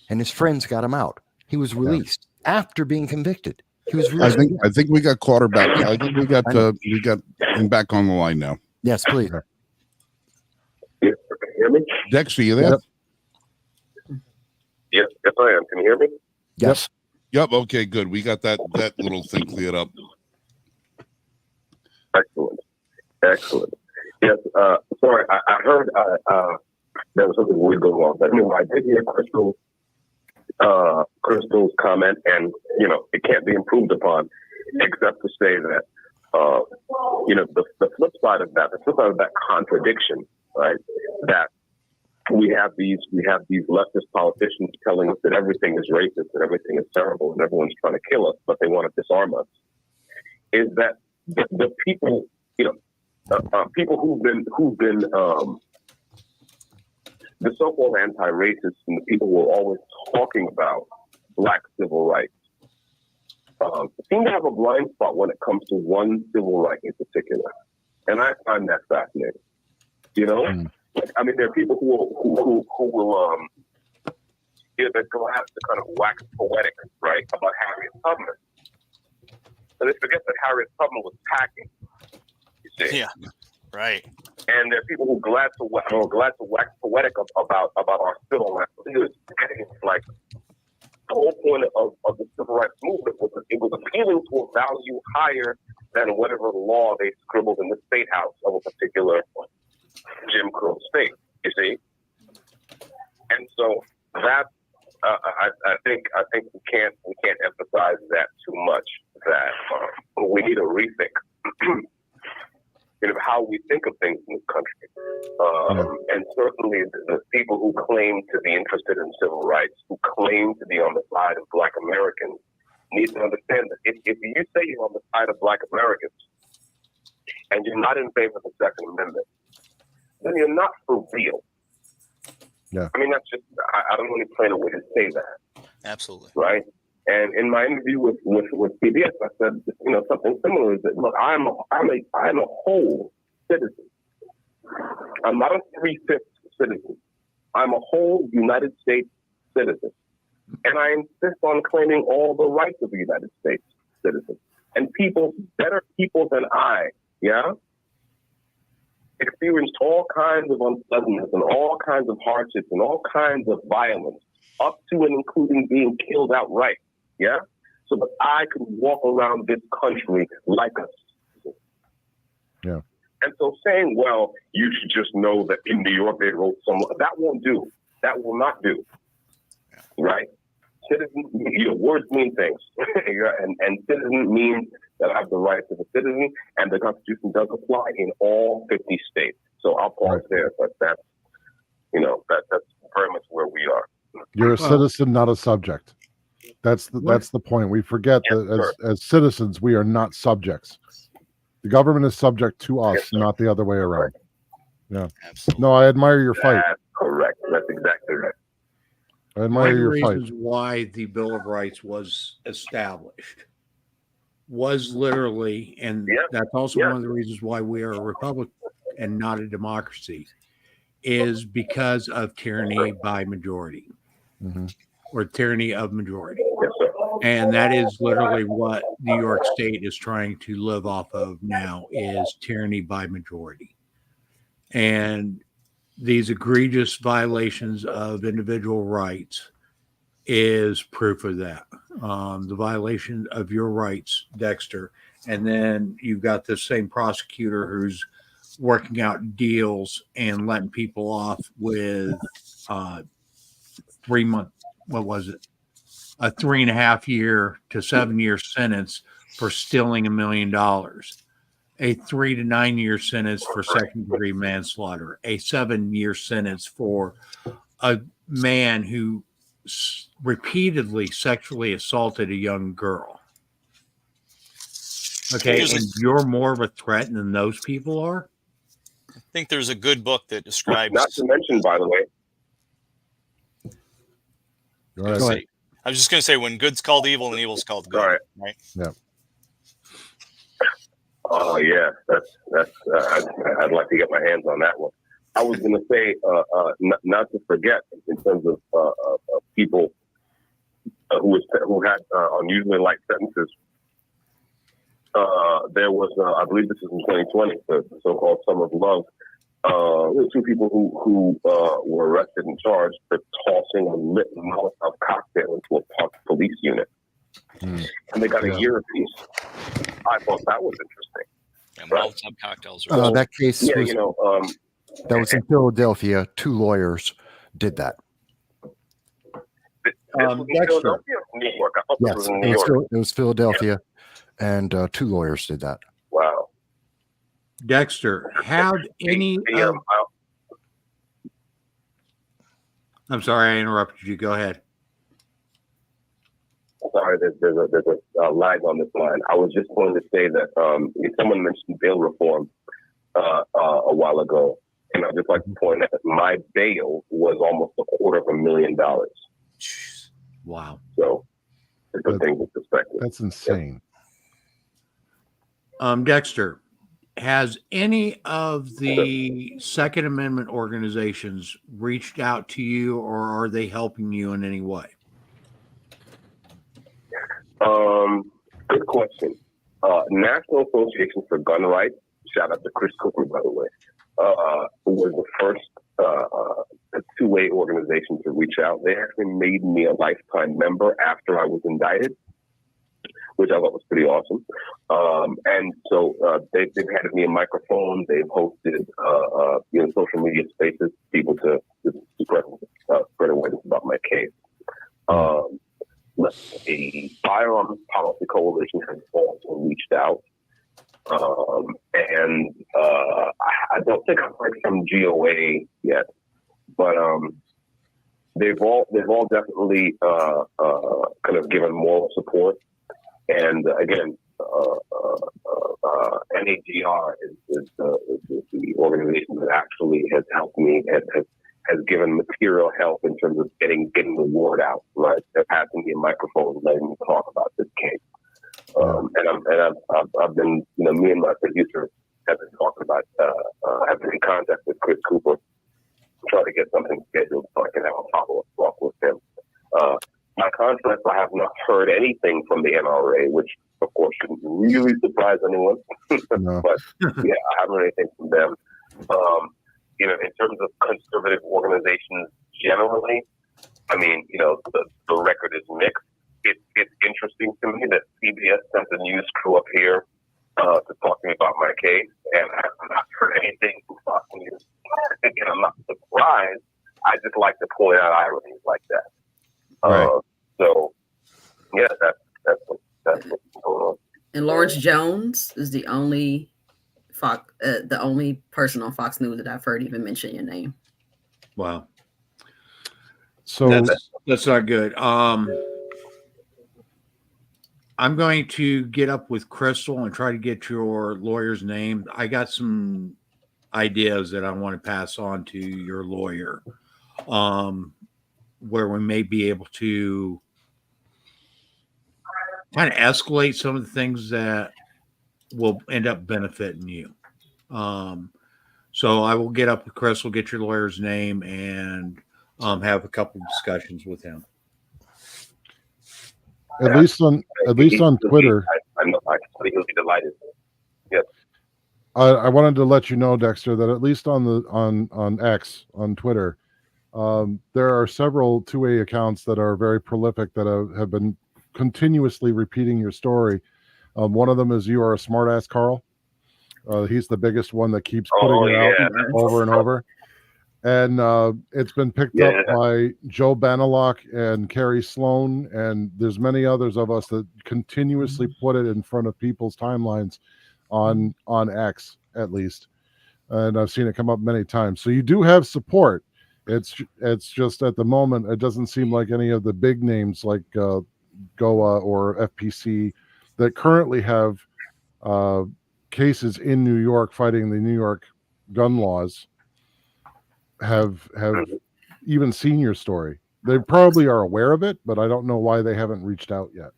and his friends got him out. He was released after being convicted. He was released. I think we got quarterback. I think we got him back on the line now. Yes, please. Yes, can you hear me? Dexter, you there? Yep. Yes, I am. Can you hear me? Yes. Yep. Okay, good. We got that little thing cleared up. Excellent. Yes. Sorry, I heard there was something weird going on, but anyway, I did hear Crystal's comment, and it can't be improved upon, except to say that the flip side of that contradiction, right? That we have these leftist politicians telling us that everything is racist and everything is terrible and everyone's trying to kill us, but they want to disarm us. Is that the people, people who've been the so-called anti-racists and the people who are always talking about black civil rights seem to have a blind spot when it comes to one civil right in particular, and I find that fascinating. I mean, there are people who will they're glad to kind of wax poetic, right, about Harriet Tubman, but they forget that Harriet Tubman was packing. You see? Yeah. Right. And there are people who are glad to wax poetic about our civil rights leaders. Like the whole point of the civil rights movement was that it was appealing to a value higher than whatever law they scribbled in the state house of a particular Jim Crow state. You see, and so that I think we can't emphasize that too much. That we need a rethink. How we think of things in this country. And certainly the people who claim to be interested in civil rights, who claim to be on the side of Black Americans, need to understand that if you say you're on the side of Black Americans and you're not in favor of the Second Amendment, then you're not for real. Yeah. I mean, that's just, I don't know any plainer way to say that. Absolutely. Right? And in my interview with PBS, I said, something similar. Is that look, I'm a whole citizen. I'm not a 3/5 citizen. I'm a whole United States citizen, and I insist on claiming all the rights of a United States citizen. And better people than I, experienced all kinds of unpleasantness and all kinds of hardships and all kinds of violence, up to and including being killed outright. Yeah, so that I can walk around this country like a citizen. Yeah. And so saying, well, you should just know that in New York they wrote that won't do. That will not do. Right? Citizen, words mean things. and citizen means that I have the rights of a citizen, and the Constitution does apply in all 50 states. So I'll pause there, but that's very much where we are. You're a citizen, not a subject. That's the point. We forget that as citizens, we are not subjects. The government is subject to us, not the other way around. Yeah. Absolutely. No, I admire your fight. That's correct. That's exactly right. I admire your fight. One of the reasons why the Bill of Rights was established was literally, and that's also one of the reasons why we are a republic and not a democracy, is because of tyranny by majority. Mm-hmm. Or tyranny of majority. And that is literally what New York State is trying to live off of now, is tyranny by majority. And these egregious violations of individual rights is proof of that. The violation of your rights, Dexter. And then you've got the same prosecutor who's working out deals and letting people off with 3 months. What was it? A 3.5 year to 7 year sentence for stealing $1 million, a 3 to 9 year sentence for second degree manslaughter, a 7 year sentence for a man who repeatedly sexually assaulted a young girl. Okay, and you're more of a threat than those people are? I think there's a good book that describes. Not to mention, by the way, Go ahead. Go ahead. I was just going to say, when good's called evil and evil's called good. All right. Right? Yeah. Oh yeah, that's. I'd like to get my hands on that one. I was going to say, not to forget, in terms of people who had unusually light sentences. There was, I believe this is in 2020, the so-called Summer of Love. There were 2 people who were arrested and charged for tossing a lit Molotov cocktail into a parked police unit, and they got a year apiece. I thought that was interesting. Yeah, Molotov cocktails. Are That case Yeah, was, that was in Philadelphia. 2 lawyers did that. This was in Dexter. Philadelphia or New York? I thought this Yes, was in New York. it was Philadelphia, and 2 lawyers did that. Wow. Dexter, have any of, I'm sorry, I interrupted you. Go ahead. Sorry, there's a lag on this line. I was just going to say that someone mentioned bail reform a while ago, and I'd just like to point out that my bail was almost $250,000. Wow. So, to put things in perspective. That's insane. Dexter, has any of the Second Amendment organizations reached out to you, or are they helping you in any way? Good question. National Association for Gun Rights, shout out to Chris Cooper, by the way, was the first 2A organization to reach out. They actually made me a lifetime member after I was indicted, which I thought was pretty awesome. And so they've handed me a microphone. They've hosted social media spaces, people to spread awareness about my case. The Firearms Policy Coalition has also reached out. And I don't think I've heard from GOA yet, but they've all definitely kind of given moral support. And again, NAGR is the organization that actually has helped me, has given material help in terms of getting the word out. Right, they're passing me a microphone, letting me talk about this case. And I've been, me and my producer have been talking about, have been in contact with Chris Cooper, trying to get something scheduled so I can have a follow-up talk with him. My contract, I have not heard anything from the NRA, which of course shouldn't really surprise anyone. No. But yeah, I haven't heard anything from them. In terms of conservative organizations generally, I mean, the record is mixed. It's interesting to me that CBS sent the news crew up here to talk to me about my case, and I have not heard anything from Fox News. Again, I'm not surprised. I just like to point out ironies like that. Right. So, yeah, that's what's going on. And Lawrence Jones is the only person on Fox News that I've heard even mention your name. Wow. So That's not good. I'm going to get up with Crystal and try to get your lawyer's name. I got some ideas that I want to pass on to your lawyer, where we may be able to kind of escalate some of the things that will end up benefiting you. So I will get up with Crystal, get your lawyer's name, and have a couple of discussions with him. at least on Twitter, I know he'll be delighted. Yes. I wanted to let you know, Dexter, that at least on X, on Twitter, there are several 2A accounts that are very prolific that have been continuously repeating your story. One of them is "You Are a Smartass, Carl." He's the biggest one that keeps putting it out over and over. And it's been picked up by Joe Banalock and Carrie Sloan, and there's many others of us that continuously put it in front of people's timelines on X, at least. And I've seen it come up many times. So you do have support. It's just at the moment, it doesn't seem like any of the big names like GOA or FPC that currently have cases in New York fighting the New York gun laws have even seen your story. They probably are aware of it, but I don't know why they haven't reached out yet.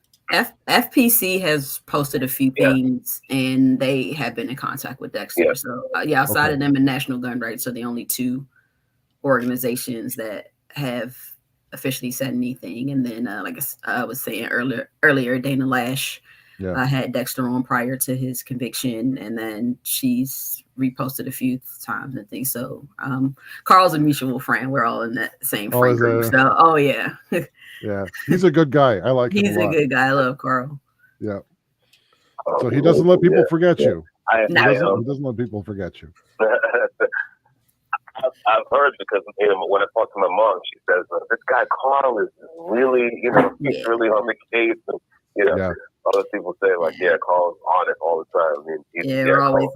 FPC has posted a few things, and they have been in contact with Dexter. Yeah. So outside of them and National Gun Rights are the only two organizations that have officially said anything. And then, like I was saying earlier, Dana Lash had Dexter on prior to his conviction, and then she's reposted a few times and things. So Carl's a mutual friend. We're all in that same friend group. So, yeah, he's a good guy. I like him a lot. He's a good guy. I love Carl. Yeah. So he doesn't let people forget you. He doesn't let people forget you. I've heard, because when I talk to my mom, she says, this guy Carl is really, he's really on the case. And, other people say, like, Carl's on it all the time. I mean, we're always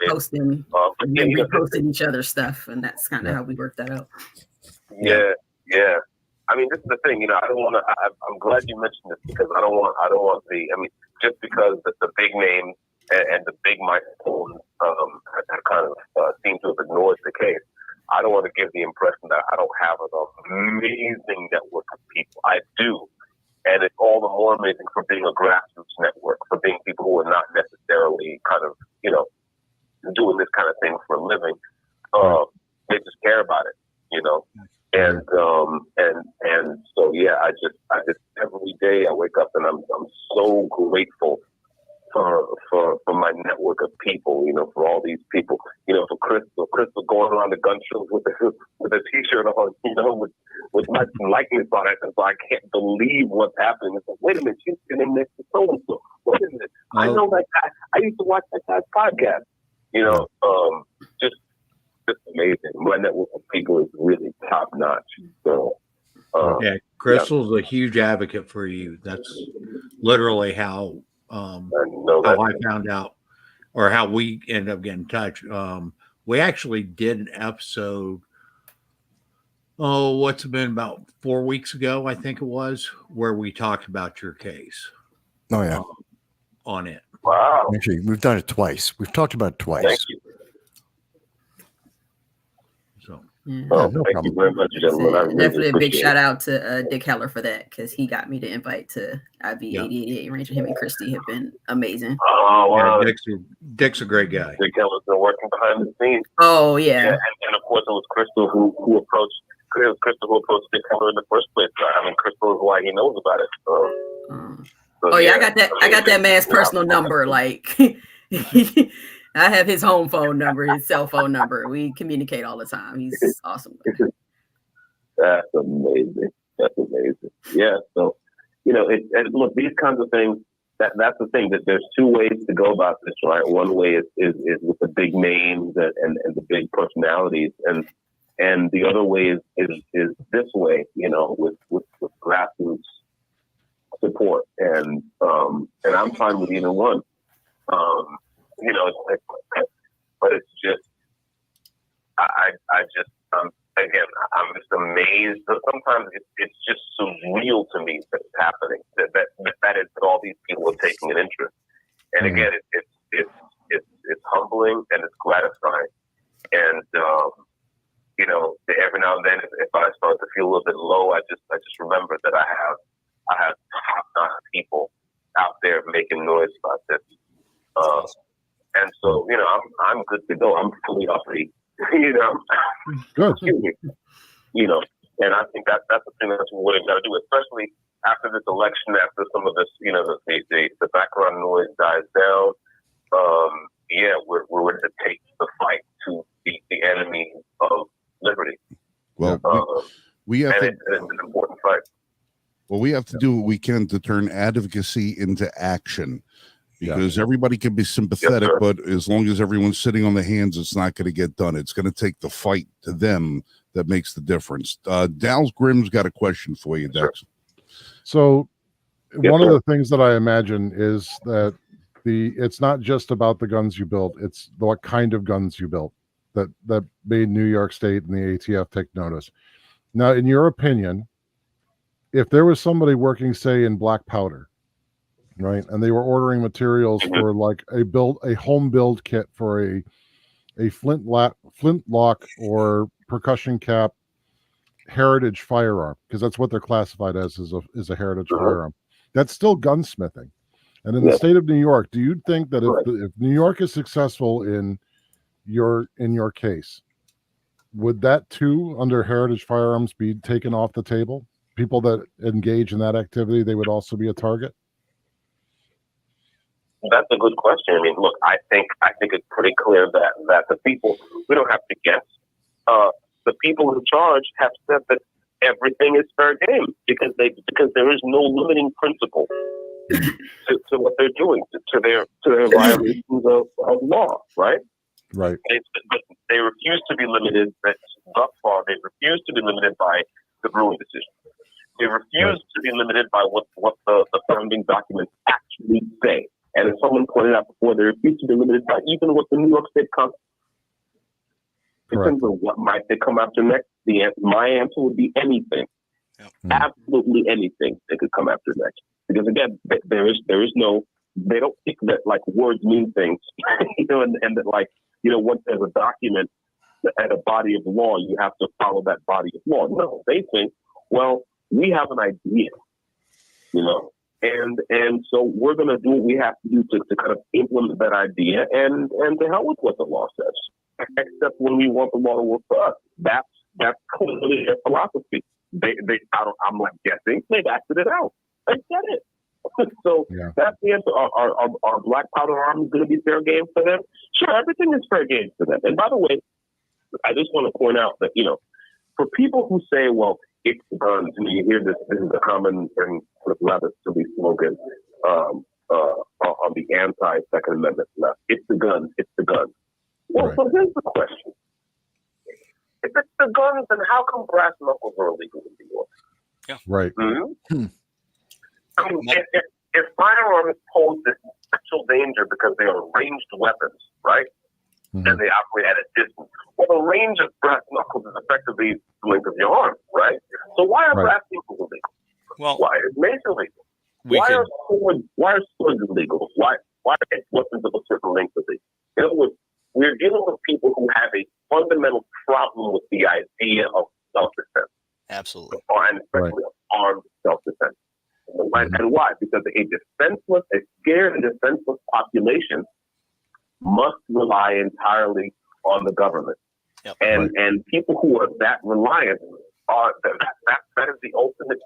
posting and then reposting each other's stuff, and that's kind of how we work that out. Yeah. I mean, this is the thing, I don't want to. I'm glad you mentioned this, because I don't want just because the big names and the big microphones have kind of seem to have ignored the case. I don't want to give the impression that I don't have an amazing network of people. I do. And it's all the more amazing for being a grassroots network, for being people who are not necessarily kind of, doing this kind of thing for a living. They just care about it, And so I just every day I wake up and I'm so grateful for my network of people, for all these people, for Crystal going around the gun shows with a t-shirt on, with my likeness on it. And so I can't believe what's happening. It's like, wait a minute, she's sitting next to so-and-so. What is it? I know that guy. I used to watch that guy's podcast. Just amazing. My network of people is really top notch. So, Crystal's a huge advocate for you. That's literally how I found out, or how we ended up getting in touch. We actually did an episode, what's it been, about 4 weeks ago, I think it was, where we talked about your case. Oh, yeah. On it. Wow. Actually, we've done it twice. We've talked about it twice. Thank you. So, thank you very much, gentlemen. Definitely a big shout out to Dick Heller for that, because he got me the invite to IB 88 Ranger. Him and Christy have been amazing. Oh, wow. Dick's a great guy. Dick Heller's been working behind the scenes. Oh, yeah. And of course, it was Crystal who approached Dick Heller in the first place. I mean, Crystal is why he knows about it. I got that man's personal number. Like, I have his home phone number, his cell phone number. We communicate all the time. He's awesome. That's amazing. Yeah. So, and look, these kinds of things, that's the thing, that there's two ways to go about this, right? One way is with the big names and the big personalities, and the other way is this way, with grassroots support. And I'm fine with either one. But it's just, again, I'm just amazed. Sometimes it's just surreal to me that it's happening. That all these people are taking an interest. And again, it's humbling and it's gratifying. And every now and then, if I start to feel a little bit low, I just remember that I have top-notch people out there making noise about this. And so, I'm good to go. I'm fully upbeat, Good. Excuse me. And I think that's the thing that's what we've got to do, especially after this election, after some of this, the background noise dies down. We're ready to take the fight to beat the enemy of liberty. Well, we have to. It's an important fight. Well, we have to do what we can to turn advocacy into action. Because everybody can be sympathetic, but as long as everyone's sitting on the hands, it's not going to get done. It's going to take the fight to them that makes the difference. Dallas Grimm's got a question for you, Dex. So one of the things that I imagine is that it's not just about the guns you built, it's what kind of guns you built that made New York State and the ATF take notice. Now, in your opinion, if there was somebody working, say, in black powder, right, and they were ordering materials for like a home build kit for a flintlock or percussion cap heritage firearm, because that's what they're classified as, is a heritage firearm. That's still gunsmithing. And in the state of New York, do you think that if New York is successful in your case, would that too, under heritage firearms, be taken off the table? People that engage in that activity, they would also be a target? That's a good question. I mean, look, I think it's pretty clear that the people, we don't have to guess. The people in charge have said that everything is fair game because there is no limiting principle to what they're doing, to their violations of law, right? Right. They refuse to be limited. Thus far, they refuse to be limited by the Bruen decision. They refuse to be limited by what the founding documents actually say. And as someone pointed out before, they refuse to be limited by even what the New York State Constitution. In terms of what might they come after next, my answer would be anything. Yep. Absolutely anything they could come after next. Because again, there is no, they don't think that like words mean things, and that like, once there's a document and a body of law, you have to follow that body of law. No, they think, well, we have an idea, and so we're going to do what we have to do to kind of implement that idea, and to hell with what the law says. Except when we want the law to work for us. That's clearly their philosophy. I'm like guessing they've acted it out. They said it. So that's the answer. Are black powder arms going to be fair game for them? Sure, everything is fair game for them. And by the way, I just want to point out that for people who say, well, it's guns, and you hear this is a common and sort of rather silly slogan on the anti-Second Amendment left. It's the guns. It's the guns. Well, so here's the question. If it's the guns, then how come brass knuckles are illegal in New York? Yeah. Right. Mm-hmm. I mean, if firearms pose this special danger because they are ranged weapons, right? Mm-hmm. And they operate at a distance. Well, the range of brass knuckles is effectively the length of your arm, right? So why are brass knuckles illegal? Well, why is mace illegal? Why are swords illegal? Why are weapons of a certain length illegal? In other words, we're dealing with people who have a fundamental problem with the idea of self-defense. Absolutely. And especially armed self-defense. And why? Because a scared and defenseless population must rely entirely on the government. Yep. And people who are that reliant that is the ultimate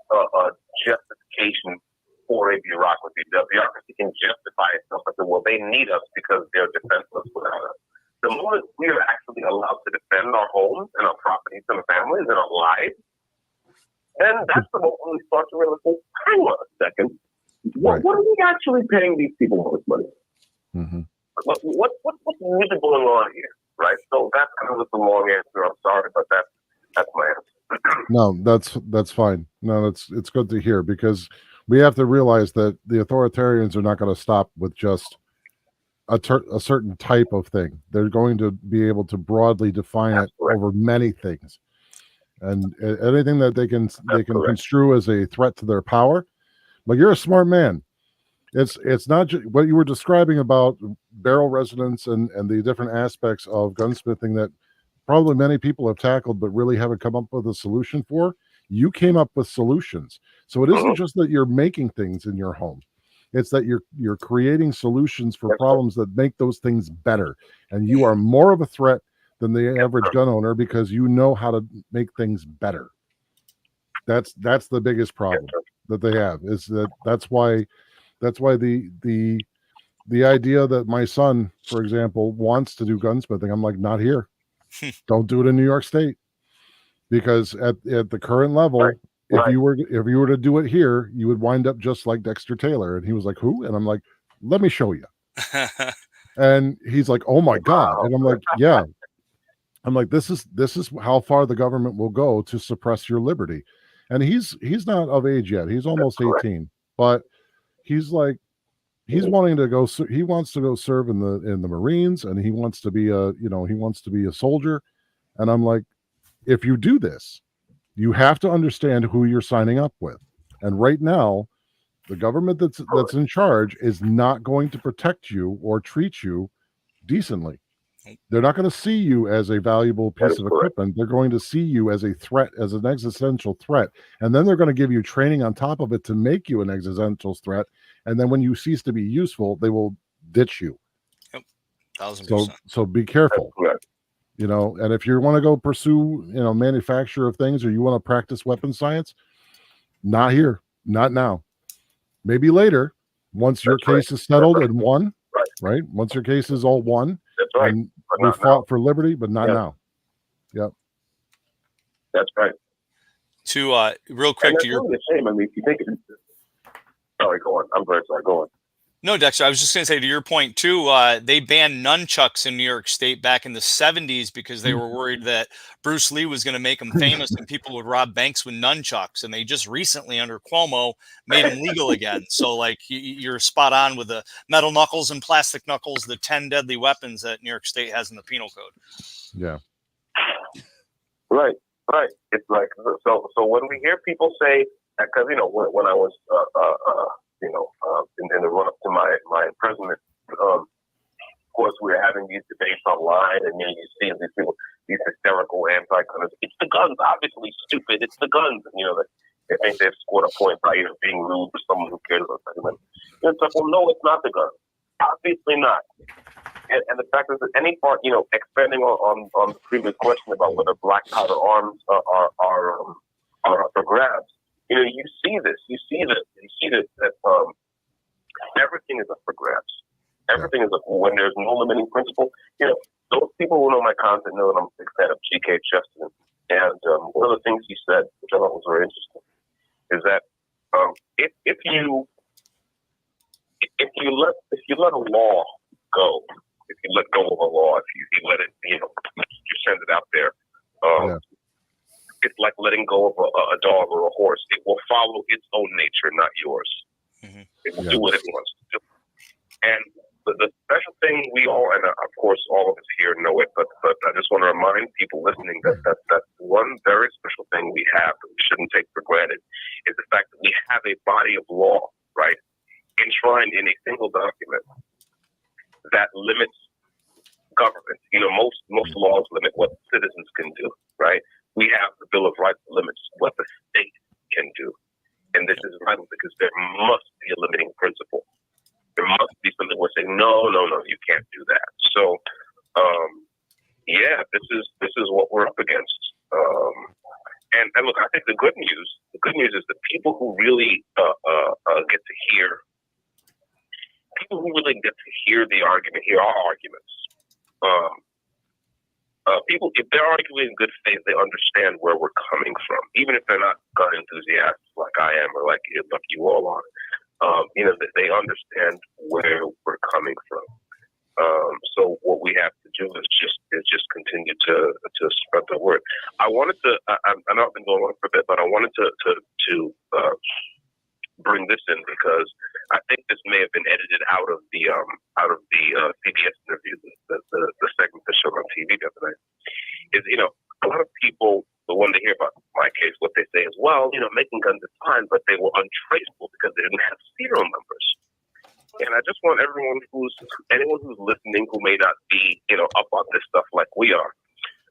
justification for a bureaucracy. The bureaucracy can justify itself and say, well, they need us because they're defenseless without us. The moment we are actually allowed to defend our homes and our properties and our families and our lives, then that's the moment we start to realize, well, hang on a second. What are we actually paying these people all this money? Mm-hmm. What's really going on here, right? So that's kind of the long answer. I'm sorry, but that's my answer. No, that's fine. No, it's good to hear, because we have to realize that the authoritarians are not going to stop with just a certain type of thing. They're going to be able to broadly define it over many things, and anything that they can construe as a threat to their power. But you're a smart man. It's not just what you were describing about barrel resonance and the different aspects of gunsmithing that probably many people have tackled but really haven't come up with a solution for. You came up with solutions. So it isn't just that you're making things in your home. It's that you're creating solutions for problems that make those things better. And you are more of a threat than the average gun owner because you know how to make things better. That's the biggest problem that they have, is that's why the idea that my son, for example, wants to do gunsmithing, I'm like, not here. Don't do it in New York State, because at the current level, if you were to do it here, you would wind up just like Dexter Taylor. And he was like, who? And I'm like, let me show you. And he's like, oh my God. And I'm like, yeah. I'm like, this is how far the government will go to suppress your liberty. And he's not of age yet. He's almost 18, but he's like, he's wanting to go. He wants to go serve in the Marines, and he wants to be a soldier. And I'm like, if you do this, you have to understand who you're signing up with. And right now, the government that's in charge is not going to protect you or treat you decently. They're not going to see you as a valuable That piece is of correct. equipment. They're going to see you as a threat, as an existential threat. And then they're going to give you training on top of it to make you an existential threat. And then when you cease to be useful, they will ditch you. 1,000%. So be careful. Correct. You know, and if you want to go pursue, you know, manufacture of things, or you want to practice weapon science, not here, not now. Maybe later, once your That's right. case is settled That's and won, Right. right? Once your case is all won, That's right. and But we not fought now. for liberty, but not Yeah. now. Yep. That's right. To real And quick that's to your really a shame. I mean, if you think it, sorry, go on. I'm very sorry. Go on. No, Dexter, I was just going to say to your point too, they banned nunchucks in New York State back in the 70s because they were worried that Bruce Lee was going to make them famous and people would rob banks with nunchucks. And they just recently, under Cuomo, made them legal again. So, like, you're spot on with the metal knuckles and plastic knuckles, the 10 deadly weapons that New York State has in the penal code. Yeah. Right. It's like, so when we hear people say, because, you know, when I was, in the run up to my imprisonment, of course, we were having these debates online, and you see these people, these hysterical anti-gunners. It's the guns, obviously stupid. It's the guns, and they think they've scored a point by being rude to someone who cares about the gun. It's like, well, no, it's not the gun. Obviously not. And the fact is that any part, expanding on the previous question about whether black powder arms are for grabs. You see this. You see that everything is up for grabs. Everything is up when there's no limiting principle. Those people who know my content know that I'm a big fan of G.K. Chesterton. And one of the things he said, which I thought was very interesting, is that if you let a law go, if you let go of a law, if you let it, you send it out there. It's like letting go of a dog or a horse. It will follow its own nature, not yours. Mm-hmm. It will do what it wants to do. And the special thing we all, and of course all of us here know it, but I just want to remind people listening that one very special thing we have that we shouldn't take for granted is the fact that we have a body of law, right, enshrined in a single document that limits government. Most laws limit what citizens can do, right? We have the Bill of Rights that limits what the state can do. And this is vital because there must be a limiting principle. There must be something where saying, no, you can't do that. So, this is what we're up against. And look, I think the good news is that people who really get to hear the argument, hear our arguments. People, if they're arguing in good faith, they understand where we're coming from, even if they're not gun enthusiasts like I am or like you all are. They understand where we're coming from. So what we have to do is just continue to spread the word. I wanted to. I know I've been going on for a bit, but I wanted to bring this in because I think this may have been edited out of the CBS interview, the segment that showed on TV the other night. Is a lot of people, when they hear about my case, what they say is, well, making guns is fine, but they were untraceable because they didn't have serial numbers. And I just want anyone who's listening who may not be up on this stuff like we are,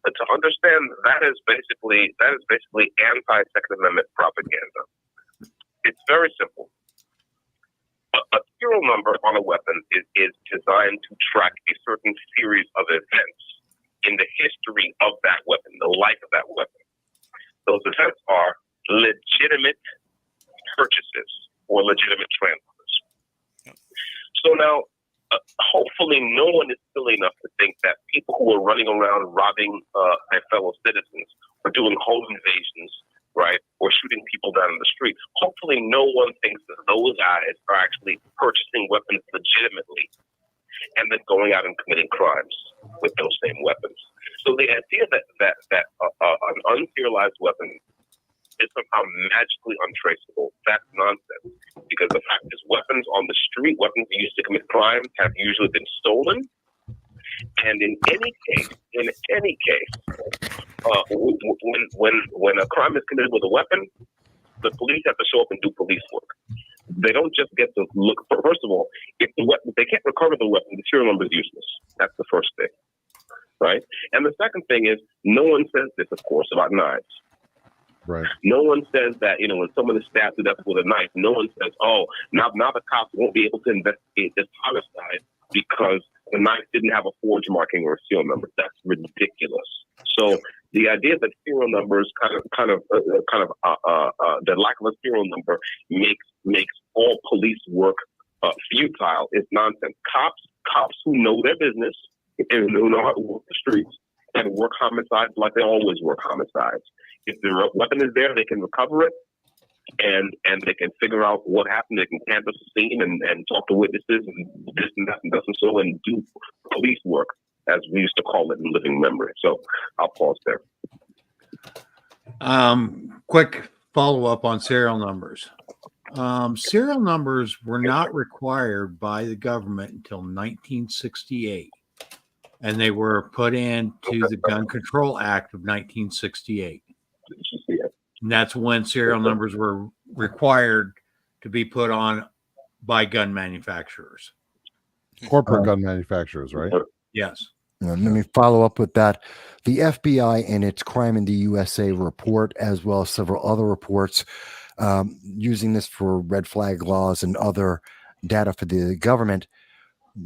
to understand that is basically anti-Second Amendment propaganda. It's very simple. A serial number on a weapon is designed to track a certain series of events in the history of that weapon, the life of that weapon. Those events are legitimate purchases or legitimate transfers. So now, hopefully no one is silly enough to think that people who are running around robbing their fellow citizens or doing home invasions, right, or shooting people down in the street, hopefully no one thinks that those guys are actually purchasing weapons legitimately and then going out and committing crimes with those same weapons. So the idea that an unserialized weapon is somehow magically untraceable, that's nonsense. Because the fact is, weapons on the street, weapons used to commit crimes, have usually been stolen. And in any case, when a crime is committed with a weapon, the police have to show up and do police work. They don't just get to look. First of all, if they can't recover the weapon, the serial number is useless. That's the first thing. second thing is, no one says this, of course, about knives. Right. No one says that, when someone is stabbed to death with a knife, no one says, oh, now the cops won't be able to investigate this homicide because the knife didn't have a forge marking or a serial number. That's ridiculous. So the idea that serial numbers the lack of a serial number makes all police work futile is nonsense. Cops who know their business and who know how to work the streets and work homicides like they always work homicides. If the weapon is there, they can recover it, and they can figure out what happened. They can canvass the scene and talk to witnesses and this and that and this and so, and do police work, as we used to call it in living memory. So I'll pause there. Quick follow-up on serial numbers. Serial numbers were not required by the government until 1968, and they were put into the Gun Control Act of 1968. And that's when serial numbers were required to be put on by gun manufacturers. Corporate gun manufacturers, right? Yes. Let me follow up with that. The FBI in its Crime in the USA report, as well as several other reports, using this for red flag laws and other data for the government,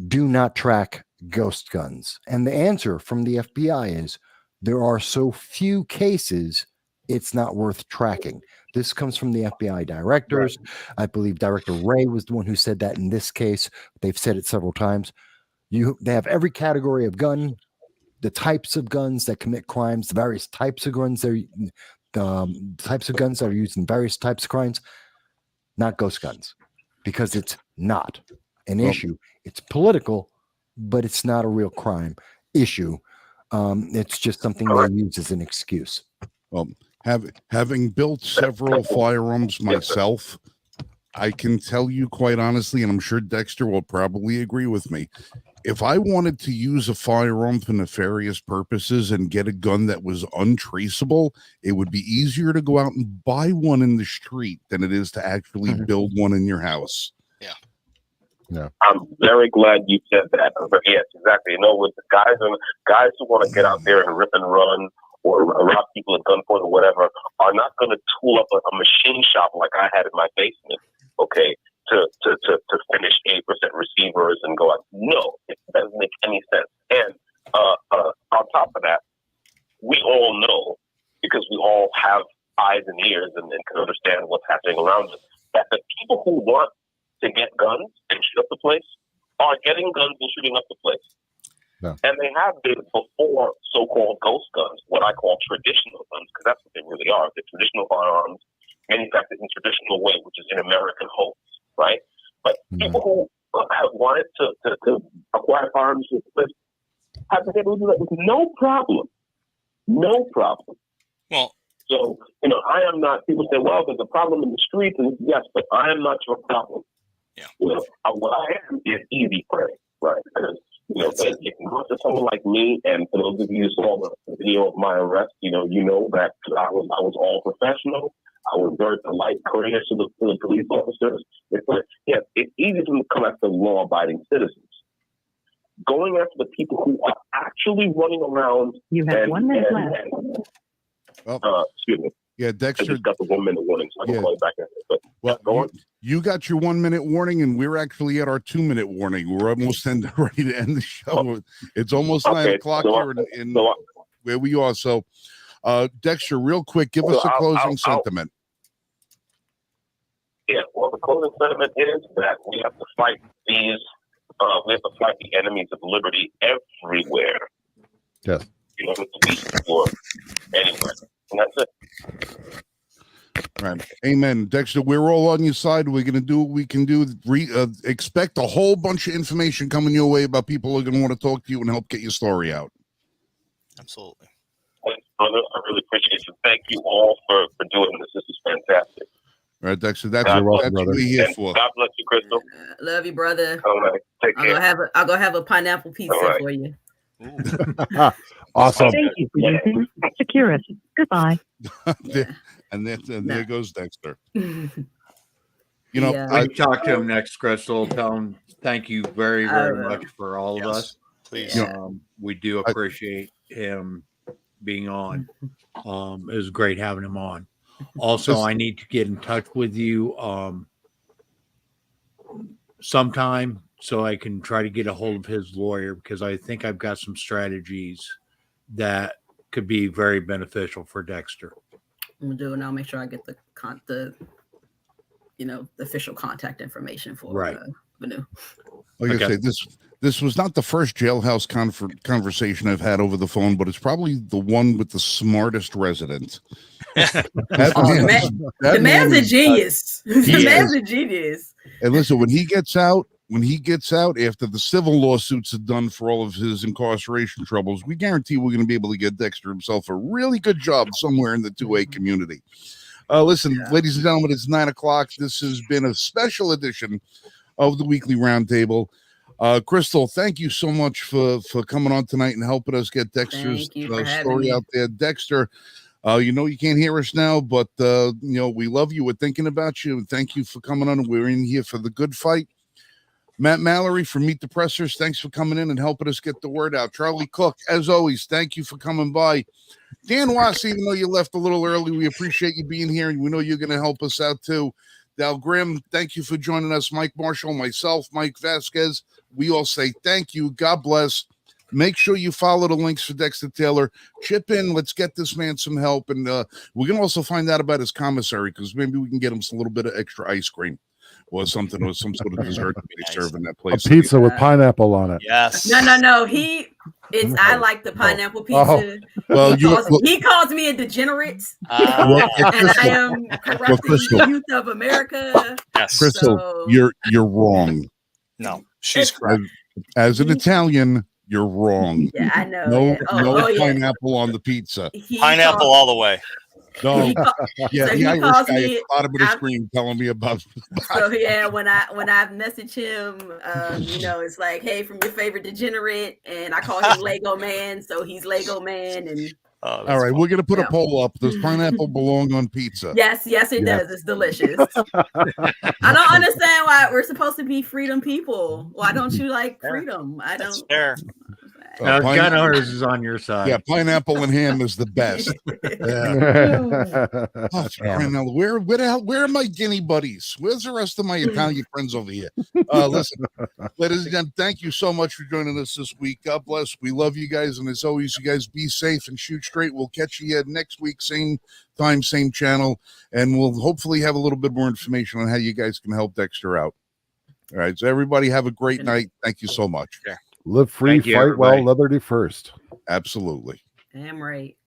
do not track ghost guns. And the answer from the FBI is there are so few cases, it's not worth tracking. This comes from the FBI directors. Right. I believe Director Ray was the one who said that in this case. They've said it several times. They have every category of gun, the types of guns that commit crimes, the various types of guns, types of guns that are used in various types of crimes, not ghost guns, because it's not an issue. It's political, but it's not a real crime issue. It's just something they use as an excuse. Well, having built several firearms myself, I can tell you quite honestly, and I'm sure Dexter will probably agree with me, if I wanted to use a firearm for nefarious purposes and get a gun that was untraceable, it would be easier to go out and buy one in the street than it is to actually build one in your house. Yeah. I'm very glad you said that. Yes, exactly. With the guys who want to get out there and rip and run or rob people at gunpoint or whatever are not going to tool up a machine shop like I had in my basement, okay, to finish 80% receivers and go out. No, it doesn't make any sense. And on top of that, we all know, because we all have eyes and ears and can understand what's happening around us, that the people who want to get guns and shoot up the place are getting guns and shooting up the place. Yeah. And they have been before so-called ghost guns, what I call traditional guns, because that's what they really are. They're traditional firearms manufactured in traditional way, which is in American homes, right? But people who have wanted to acquire firearms have been able to do that with no problem. No problem. Well, so, I am not, people say, well, there's a problem in the streets, and yes, but I am not your problem. Yeah. What I am is easy prey, right? Because, it can go to someone like me, and for those of you who saw the video of my arrest, you know that I was all professional. I was very polite, courteous to the police officers. It's easy for them to come after law-abiding citizens. Going after the people who are actually running around. You have 1 minute left. Excuse me. Yeah, Dexter. I just got the 1 minute warning, so I can call you back in. But you got your 1 minute warning, and we're actually at our 2 minute warning. We're almost ready to end the show. It's almost 9 o'clock here in where we are. So, Dexter, real quick, give us a closing sentiment. Well, the closing sentiment is that we have to fight these. We have to fight the enemies of liberty everywhere. Yes. Or anywhere. And that's it. Right. Amen. Dexter, we're all on your side. We're going to do what we can do. Expect a whole bunch of information coming your way about people who are going to want to talk to you and help get your story out. Absolutely. Thanks, brother. I really appreciate you. Thank you all for doing this. This is fantastic. All right, Dexter, that's what we're here for. God bless you, Crystal. Love you, brother. All right. Take care. I'll go have a pineapple pizza for you. Awesome. Thank you for using Security. Goodbye. And there goes Dexter. I talk to him next, Crystal. Tell him thank you very, very much for all of us. Please. We do appreciate him being on. It was great having him on. Also, I need to get in touch with you sometime so I can try to get a hold of his lawyer, because I think I've got some strategies that could be very beneficial for Dexter. We'll do, and I'll make sure I get the official contact information for Vanu. Like I say, this was not the first jailhouse conversation I've had over the phone, but it's probably the one with the smartest resident. The man's a genius. The man's a genius. And listen, when he gets out after the civil lawsuits are done for all of his incarceration troubles, we guarantee we're going to be able to get Dexter himself a really good job somewhere in the 2A community. Listen, ladies and gentlemen, it's 9 o'clock. This has been a special edition of the Weekly Roundtable. Crystal, thank you so much for coming on tonight and helping us get Dexter's story out there. Dexter, you can't hear us now, but we love you. We're thinking about you, and thank you for coming on. We're in here for the good fight. Matt Mallory from Meet the Pressers, thanks for coming in and helping us get the word out. Charlie Cook, as always, thank you for coming by. Dan Wass, even though you left a little early, we appreciate you being here, and we know you're going to help us out too. Dal Grimm, thank you for joining us. Mike Marshall, myself, Mike Vasquez, we all say thank you. God bless. Make sure you follow the links for Dexter Taylor. Chip in. Let's get this man some help. And we're going to also find out about his commissary, because maybe we can get him a little bit of extra ice cream or something, or some sort of dessert to be served in that place. A pizza with pineapple on it. Yes. No. I like the pineapple pizza. Well, he calls me a degenerate. And I am corrupting the youth of America. Yes. Crystal, you're wrong. No, she's correct. As an Italian, you're wrong. Yeah, I know. No pineapple on the pizza. Pineapple all the way. No, he the Irish calls guy me at the bottom of the screen telling me about. So yeah, when I message him, it's like, hey, from your favorite degenerate, and I call him Lego Man, so he's Lego Man, and. All right, funny. We're gonna put a poll up. Does pineapple belong on pizza? Yes, it does. It's delicious. I don't understand why we're supposed to be freedom people. Why don't you like freedom? I don't. That's fair. Gun owners is on your side. Yeah, pineapple and ham is the best. Where are my Guinea buddies? Where's the rest of my Italian friends over here? Listen, ladies and gentlemen, thank you so much for joining us this week. God bless. We love you guys, and as always, you guys be safe and shoot straight. We'll catch you next week, same time, same channel, and we'll hopefully have a little bit more information on how you guys can help Dexter out. All right, so everybody have a great night. Thank you so much. Live free, fight well, liberty first. Absolutely. Damn right.